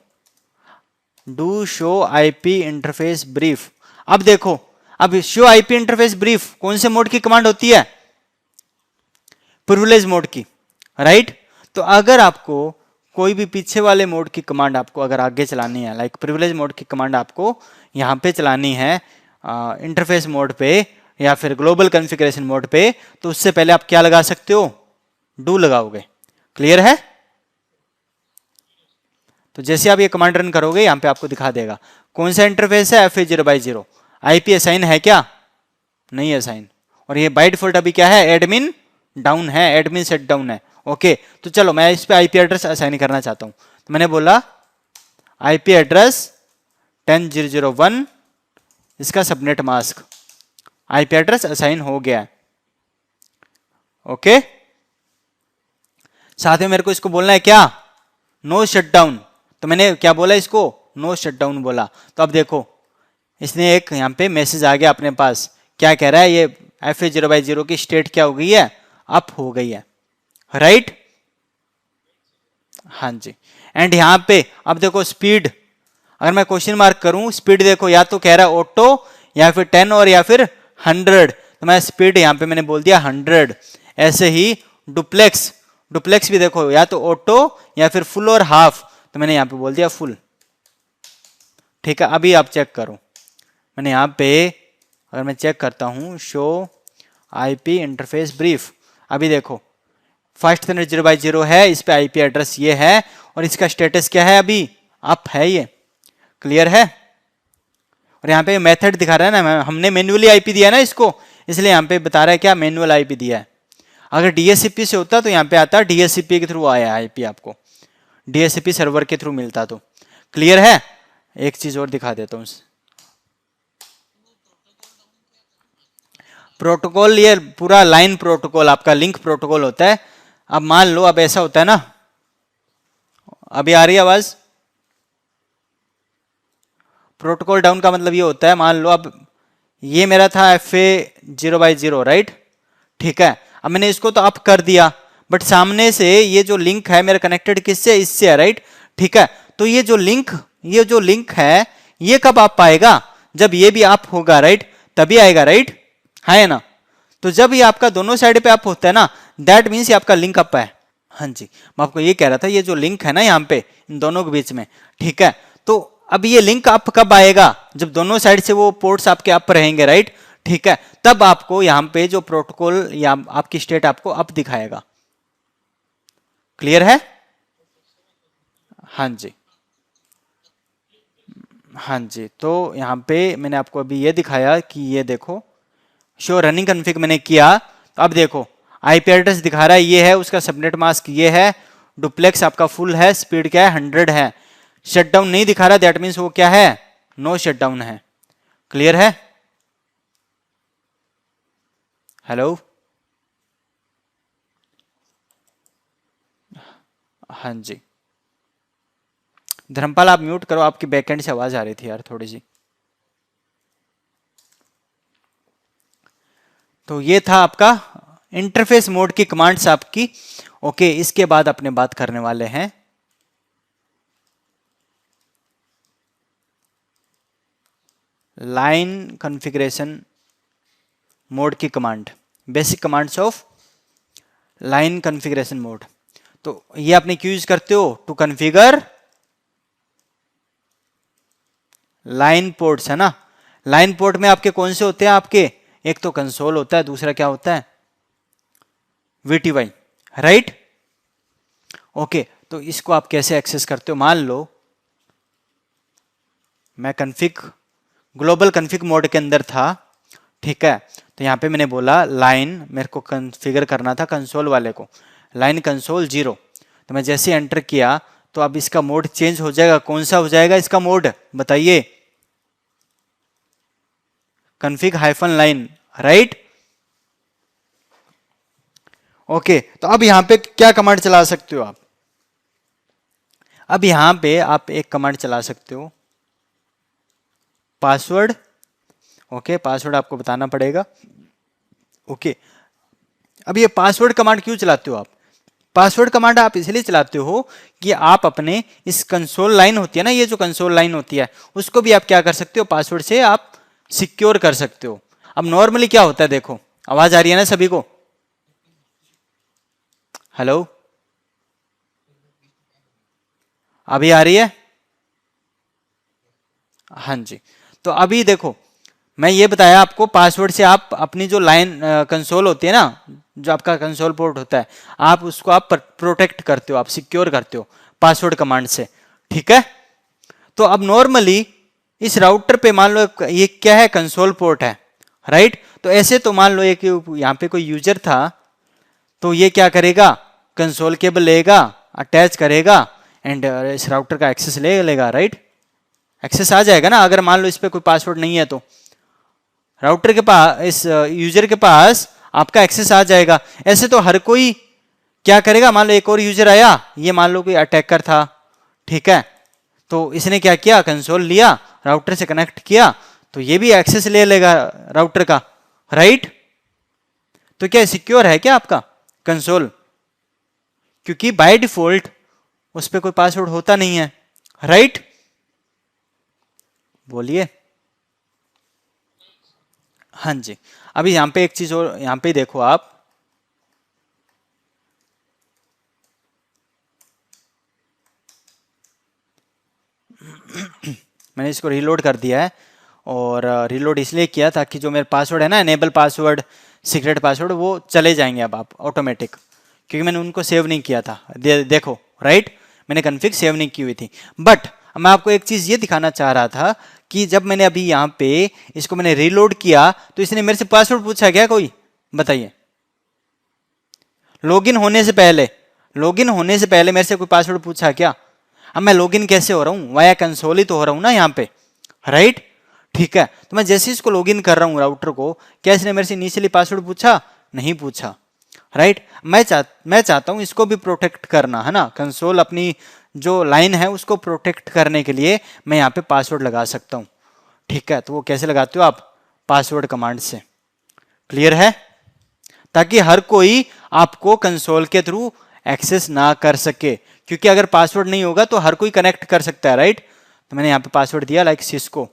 Do show IP interface brief. अब देखो, अब शो आईपी इंटरफेस ब्रीफ कौन से मोड की कमांड होती है, प्रिविलेज मोड की, राइट। तो अगर आपको कोई भी पीछे वाले मोड की कमांड आपको अगर आगे चलानी है, लाइक प्रिविलेज मोड की कमांड आपको यहां पे चलानी है इंटरफेस मोड पे या फिर ग्लोबल कॉन्फ़िगरेशन मोड पे, तो उससे पहले आप क्या लगा सकते हो, डू लगाओगे। क्लियर है। तो जैसे आप ये कमांड रन करोगे, यहां पे आपको दिखा देगा कौन सा इंटरफेस है, FA 0x0। आईपी असाइन है क्या, नहीं असाइन। और ये बाय डिफॉल्ट अभी क्या है, एडमिन डाउन है, एडमिन सेट डाउन है। ओके, तो चलो मैं इस पे आईपी एड्रेस असाइन करना चाहता हूं। तो मैंने बोला आईपी एड्रेस 10.0.0.1, इसका subnet mask, IP address assign हो गया है। ओके, साथ में मेरे को इसको बोलना है क्या, नो शटडाउन। तो मैंने क्या बोला इसको, नो शटडाउन बोला। तो अब देखो इसने एक यहाँ पे मैसेज आ गया अपने पास, क्या कह रहा है, ये FA 0x0 की स्टेट क्या हो गई है, अप हो गई है, राइट। हाँ जी। एंड यहाँ पे अब देखो स्पीड, अगर मैं क्वेश्चन मार्क करूं, स्पीड देखो या तो कह रहा है ऑटो या फिर 10 और या फिर 100। तो मैं स्पीड यहाँ पे मैंने बोल दिया 100। ऐसे ही डुप्लेक्स भी देखो या तो ऑटो या फिर फुल और हाफ, तो मैंने यहाँ पे बोल दिया फुल। ठीक है, अभी आप चेक करो, मैंने यहाँ पे अगर मैं चेक करता हूँ शो आईपी इंटरफेस ब्रीफ, अभी देखो फास्ट इथरनेट 0x0 है, इस पे आईपी एड्रेस ये है और इसका स्टेटस क्या है, अभी अप है ये। क्लियर है। और यहाँ पे मेथड दिखा रहा है ना, हमने मैन्युअली आईपी दिया ना इसको, इसलिए यहाँ पे बता रहा है क्या, मैन्युअल आईपी दिया है। अगर डीएससीपी से होता तो यहाँ पे आता डीएससीपी के थ्रू आया आईपी, आपको डीएससीपी सर्वर के थ्रू मिलता। तो क्लियर है। एक चीज और दिखा देता हूँ, प्रोटोकॉल, ये पूरा लाइन प्रोटोकॉल आपका लिंक प्रोटोकॉल होता है। अब मान लो अब ऐसा होता है ना, अभी आ रही है आवाज। प्रोटोकॉल डाउन का मतलब ये होता है, मान लो अब ये मेरा था FA 0x0, राइट। ठीक है, अब मैंने इसको तो अप कर दिया, बट सामने से ये जो लिंक है मेरा कनेक्टेड किससे, इससे है, राइट। ठीक है, तो ये जो लिंक है ये कब आप पाएगा, जब ये भी अप होगा, राइट, तभी आएगा, राइट, है ना। तो जब ये आपका दोनों साइड पे अप होता है ना, दैट मीन्स ये आपका लिंक अप है। हाँ जी, मैं आपको ये कह रहा था, ये जो लिंक है ना यहाँ पे इन दोनों के बीच में, ठीक है, तो अब ये लिंक अप कब आएगा, जब दोनों साइड से वो पोर्ट्स आपके अप रहेंगे, राइट। ठीक है, तब आपको यहाँ पे जो प्रोटोकॉल या आपकी स्टेट आपको अप दिखाएगा। क्लियर है। हाँ जी, हाँ जी। तो यहाँ पे मैंने आपको अभी ये दिखाया कि ये देखो शो रनिंग कॉन्फ़िग मैंने किया, तो अब देखो आईपी एड्रेस दिखा रहा है ये है, उसका सबनेट मास्क ये है, डुप्लेक्स आपका फुल है, स्पीड क्या है 100 है, शटडाउन नहीं दिखा रहा, दैट मीन्स वो क्या है, नो शटडाउन है। क्लियर है। हेलो, हाँ जी। धर्मपाल आप म्यूट करो, आपकी बैकएंड से आवाज आ रही थी यार थोड़ी सी। तो ये था आपका इंटरफेस मोड की कमांड्स आपकी। ओके, इसके बाद अपने बात करने वाले हैं लाइन कॉन्फ़िगरेशन मोड की command, basic commands of line configuration mode. तो ये आपने क्यों यूज करते हो? टू कॉन्फ़िगर लाइन पोर्ट्स, है ना। लाइन पोर्ट में आपके कौन से होते हैं? आपके एक तो कंसोल होता है, दूसरा क्या होता है? VTY, right. ओके, तो इसको आप कैसे एक्सेस करते हो? मान लो मैं कन्फिग ग्लोबल कन्फिग मोड के अंदर था, ठीक है। तो यहाँ पे मैंने बोला लाइन, मेरे को कन्फिगर करना था कंसोल वाले को, लाइन कंसोल 0। तो मैं जैसे एंटर किया तो अब इसका मोड चेंज हो जाएगा। कौन सा हो जाएगा इसका मोड? बताइए। Config hyphen line, right. Okay, तो अब यहां पे क्या कमांड चला सकते हो आप? अब यहां पे आप एक कमांड चला सकते हो, पासवर्ड। ओके, पासवर्ड आपको बताना पड़ेगा। ओके, अब ये पासवर्ड कमांड क्यों चलाते हो आप? पासवर्ड कमांड आप इसलिए चलाते हो कि आप अपने इस कंसोल लाइन होती है ना, ये जो कंसोल लाइन होती है, उसको भी आप क्या कर सकते हो? पासवर्ड से आप सिक्योर कर सकते हो। अब नॉर्मली क्या होता है, देखो, आवाज आ रही है ना सभी को? हेलो, अभी आ रही है? हाँ जी। तो अभी देखो, मैं ये बताया आपको, पासवर्ड से आप अपनी जो लाइन कंसोल होती है ना, जो आपका कंसोल पोर्ट होता है, आप उसको आप प्रोटेक्ट करते हो, आप सिक्योर करते हो पासवर्ड कमांड से, ठीक है। तो अब नॉर्मली इस राउटर पे मान लो ये क्या है? कंसोल पोर्ट है, राइट। तो ऐसे तो मान लो एक यहाँ पे कोई यूजर था, तो ये क्या करेगा? कंसोल केबल लेगा, अटैच करेगा एंड इस राउटर का एक्सेस ले लेगा, राइट। एक्सेस आ जाएगा ना, अगर मान लो इस पे कोई पासवर्ड नहीं है तो राउटर के पास, इस यूजर के पास आपका एक्सेस आ जाएगा। ऐसे तो हर कोई क्या करेगा? मान लो एक और यूजर आया, ये मान लो कोई अटैकर था, ठीक है, तो इसने क्या किया? कंसोल लिया, राउटर से कनेक्ट किया, तो ये भी एक्सेस ले लेगा राउटर का, राइट। तो क्या सिक्योर है क्या आपका कंसोल? क्योंकि बाय डिफॉल्ट उस पर कोई पासवर्ड होता नहीं है, राइट। बोलिए। हाँ जी। अभी यहां पे एक चीज और, यहां पे देखो आप, मैंने इसको रीलोड कर दिया है, और रीलोड इसलिए किया ताकि जो मेरा पासवर्ड है ना, एनेबल पासवर्ड, सीक्रेट पासवर्ड, वो चले जाएंगे अब आप ऑटोमेटिक, क्योंकि मैंने उनको सेव नहीं किया था। देखो, राइट, मैंने कन्फिग सेव नहीं की हुई थी। बट मैं आपको एक चीज ये दिखाना चाह रहा था कि जब मैंने अभी यहाँ पे इसको मैंने रीलोड किया, तो इसने मेरे से पासवर्ड पूछा क्या? कोई बताइए। लॉगिन होने से पहले, लॉगिन होने से पहले मेरे से कोई पासवर्ड पूछा क्या? अब मैं लॉगिन कैसे हो रहा हूँ? वाया कंसोल ही तो हो रहा हूँ ना यहाँ पे, राइट। ठीक है, तो मैं जैसे इसको लॉगिन कर रहा हूँ राउटर को, क्या इसने मेरे से इनिशियली पासवर्ड पूछा? नहीं पूछा, राइट। मैं चाहता हूँ इसको भी प्रोटेक्ट करना, है ना। कंसोल अपनी जो लाइन है उसको प्रोटेक्ट करने के लिए मैं यहाँ पे पासवर्ड लगा सकता हूँ, ठीक है। तो वो कैसे लगाते हो आप? पासवर्ड कमांड से। क्लियर है? ताकि हर कोई आपको कंसोल के थ्रू एक्सेस ना कर सके, क्योंकि अगर पासवर्ड नहीं होगा तो हर कोई कनेक्ट कर सकता है, राइट। तो मैंने यहाँ पे पासवर्ड दिया लाइक सिस्को,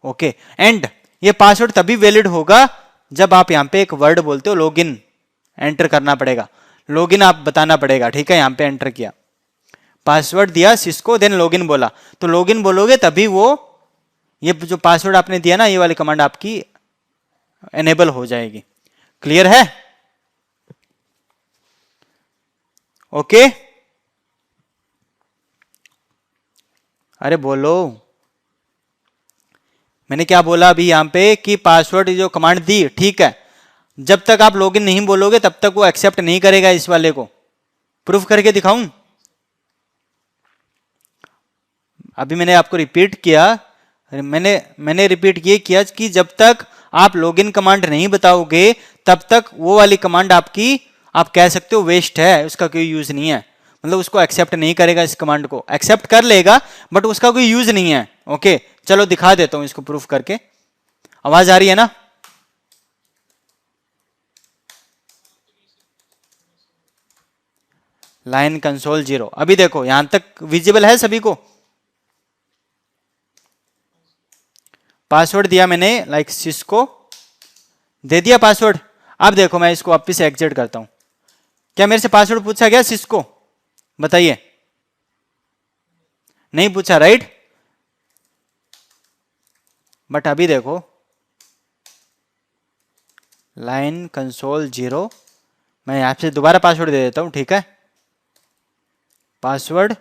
ओके। एंड ये पासवर्ड तभी वैलिड होगा जब आप यहाँ पे एक वर्ड बोलते हो, लॉगिन एंटर करना पड़ेगा, लॉगिन आप बताना पड़ेगा, ठीक है। यहाँ पे एंटर किया, पासवर्ड दिया सिस्को, देन लॉगिन बोला, तो लॉगिन बोलोगे तभी वो, ये जो पासवर्ड आपने दिया ना, ये वाली कमांड आपकी एनेबल हो जाएगी। क्लियर है? ओके, अरे बोलो। मैंने क्या बोला अभी यहां पे कि पासवर्ड जो कमांड दी, ठीक है, जब तक आप लॉगिन नहीं बोलोगे तब तक वो एक्सेप्ट नहीं करेगा इस वाले को। प्रूफ करके दिखाऊं? अभी मैंने आपको रिपीट किया, मैंने रिपीट ये किया कि जब तक आप लॉगिन कमांड नहीं बताओगे तब तक वो वाली कमांड आपकी, आप कह सकते हो वेस्ट है, उसका कोई यूज नहीं है। मतलब उसको एक्सेप्ट नहीं करेगा, इस कमांड को एक्सेप्ट कर लेगा बट उसका कोई यूज नहीं है। ओके, चलो दिखा देता हूं इसको प्रूफ करके। आवाज आ रही है ना? लाइन कंसोल 0, अभी देखो यहां तक विजिबल है सभी को? पासवर्ड दिया मैंने लाइक सिस्को, दे दिया पासवर्ड। अब देखो मैं इसको वापस से एग्जिट करता हूं, क्या मेरे से पासवर्ड पूछा गया सिस्को? बताइए, नहीं पूछा राइट। बट अभी देखो, लाइन कंसोल 0, मैं यहां से दोबारा पासवर्ड दे देता हूं, ठीक है। पासवर्ड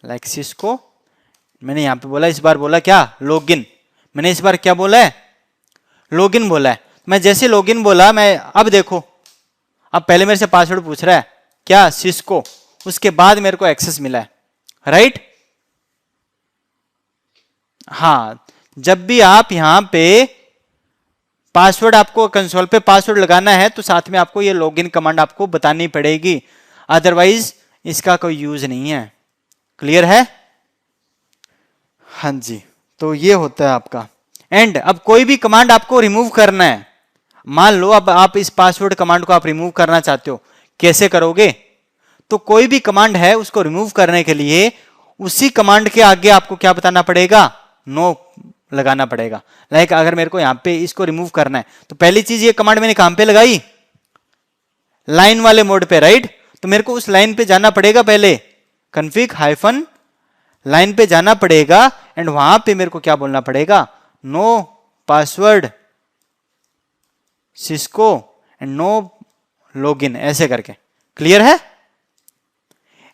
लाइक सिस्को, मैंने यहां पे बोला, इस बार बोला क्या, लॉगिन। मैंने इस बार क्या बोला है, लॉगिन बोला है। मैं जैसे लॉगिन बोला, मैं अब देखो, अब पहले मेरे से पासवर्ड पूछ रहा है क्या, सिस्को, उसके बाद मेरे को एक्सेस मिला है, राइट। हाँ, जब भी आप यहां पे पासवर्ड, आपको कंसोल पे पासवर्ड लगाना है तो साथ में आपको ये लॉगिन कमांड आपको बतानी पड़ेगी, अदरवाइज इसका कोई यूज नहीं है। क्लियर है? हाँ जी, तो ये होता है आपका। एंड अब कोई भी कमांड आपको रिमूव करना है, मान लो अब आप इस पासवर्ड कमांड को आप रिमूव करना चाहते हो, कैसे करोगे? तो कोई भी कमांड है उसको रिमूव करने के लिए उसी कमांड के आगे आपको क्या बताना पड़ेगा, नो लगाना पड़ेगा। लाइक अगर मेरे को यहां पे इसको रिमूव करना है तो पहली चीज ये कमांड मैंने कहां पे लगाई, लाइन वाले मोड पे, राइट। तो मेरे को उस लाइन पे जाना पड़ेगा, पहले कन्फिग हाइफन लाइन पे जाना पड़ेगा, एंड वहां पे मेरे को क्या बोलना पड़ेगा, no password Cisco and no login, ऐसे करके। क्लियर है?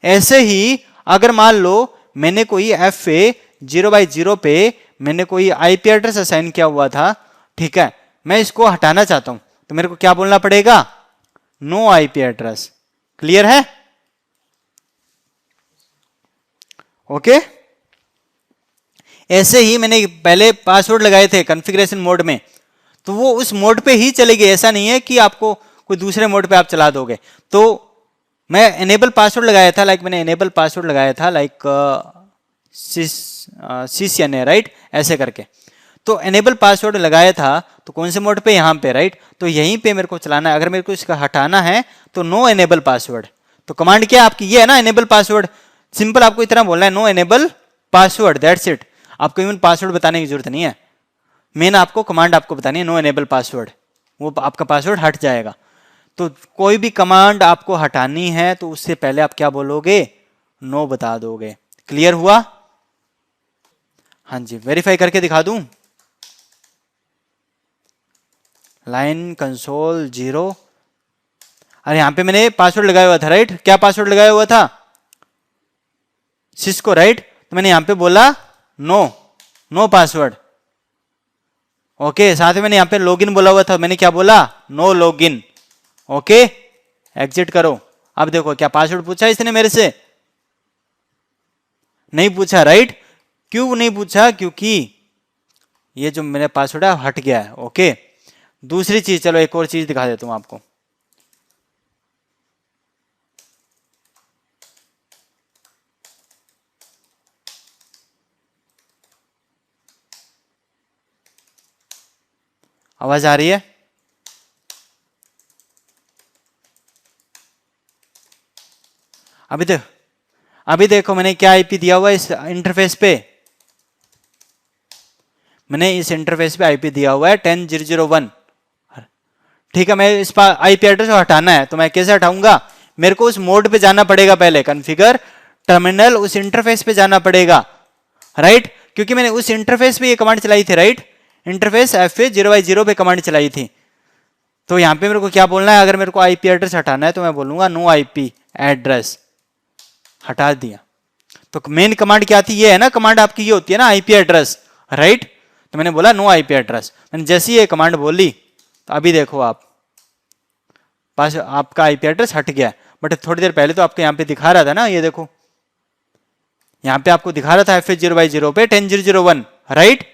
ऐसे ही अगर मान लो मैंने कोई FA 0/0 पे मैंने कोई आईपी एड्रेस असाइन किया हुआ था, ठीक है, मैं इसको हटाना चाहता हूं तो मेरे को क्या बोलना पड़ेगा, नो आईपी एड्रेस। क्लियर है? ओके। ऐसे ही मैंने पहले पासवर्ड लगाए थे कॉन्फ़िगरेशन मोड में, तो वो उस मोड पे ही चलेगी, ऐसा नहीं है कि आपको कोई दूसरे मोड पे आप चला दोगे। तो मैं एनेबल पासवर्ड लगाया था, लाइक मैंने एनेबल पासवर्ड लगाया था, लाइक CCNA, राइट, ऐसे करके। तो एनेबल पासवर्ड लगाया था तो कौन से मोड पे, यहां पे, राइट। तो यहीं पे मेरे को चलाना है। अगर मेरे को इसका हटाना है तो नो एनेबल पासवर्ड। तो कमांड क्या है आपकी, ये है ना, एनेबल पासवर्ड। सिंपल आपको इतना बोलना है, no enable password, that's it. आपको इवन पासवर्ड बताने की जरूरत नहीं है, मेन आपको कमांड आपको बतानी है, नो एनेबल पासवर्ड, वो आपका पासवर्ड हट जाएगा। तो कोई भी कमांड आपको हटानी है तो उससे पहले आप क्या बोलोगे, नो बता दोगे। क्लियर हुआ? हाँ जी, वेरीफाई करके दिखा दूं, लाइन कंसोल 0, अरे यहां पे मैंने पासवर्ड लगाया हुआ था, राइट। क्या पासवर्ड लगाया हुआ था, सिस्को, राइट। तो मैंने यहां पे बोला नो, नो पासवर्ड, ओके। साथ में मैंने यहां पे लॉगिन बोला हुआ था, मैंने क्या बोला, नो लॉगिन, ओके। एग्जिट करो। अब देखो क्या पासवर्ड पूछा इसने मेरे से, नहीं पूछा, राइट। क्यों नहीं पूछा, क्योंकि ये जो मेरा पासवर्ड है हट गया है, ओके। दूसरी चीज, चलो एक और चीज दिखा देता हूं आपको। आवाज आ रही है? अभी देखो मैंने क्या आईपी दिया हुआ है इस इंटरफेस पे, मैंने इस इंटरफेस पे आईपी दिया हुआ है 10.0.0.1, ठीक है। मैं इस आईपी एड्रेस को हटाना है तो मैं कैसे हटाऊंगा, मेरे को उस मोड पे जाना पड़ेगा, पहले कॉन्फ़िगर टर्मिनल, उस इंटरफेस पे जाना पड़ेगा, राइट। क्योंकि मैंने उस इंटरफेस पे ये कमांड चलाई थी, राइट। इंटरफेस FA 0/0 पे कमांड चलाई थी। तो यहां पे मेरे को क्या बोलना है, अगर मेरे को आईपी एड्रेस हटाना है तो मैं बोलूंगा नो आईपी एड्रेस, हटा दिया। तो मेन कमांड क्या थी, ये है ना कमांड आपकी, ये होती है ना आईपी एड्रेस, राइट। तो मैंने बोला नो आईपी एड्रेस, मैंने जैसी ये कमांड बोली तो अभी देखो आप पास आपका आईपी एड्रेस हट गया। बट थोड़ी देर पहले तो आपको यहाँ पे दिखा रहा था ना, ये देखो यहाँ पे आपको दिखा रहा था FA 0/0 पे 10.0.0.1, राइट।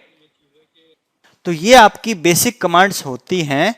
तो ये आपकी बेसिक कमांड्स होती हैं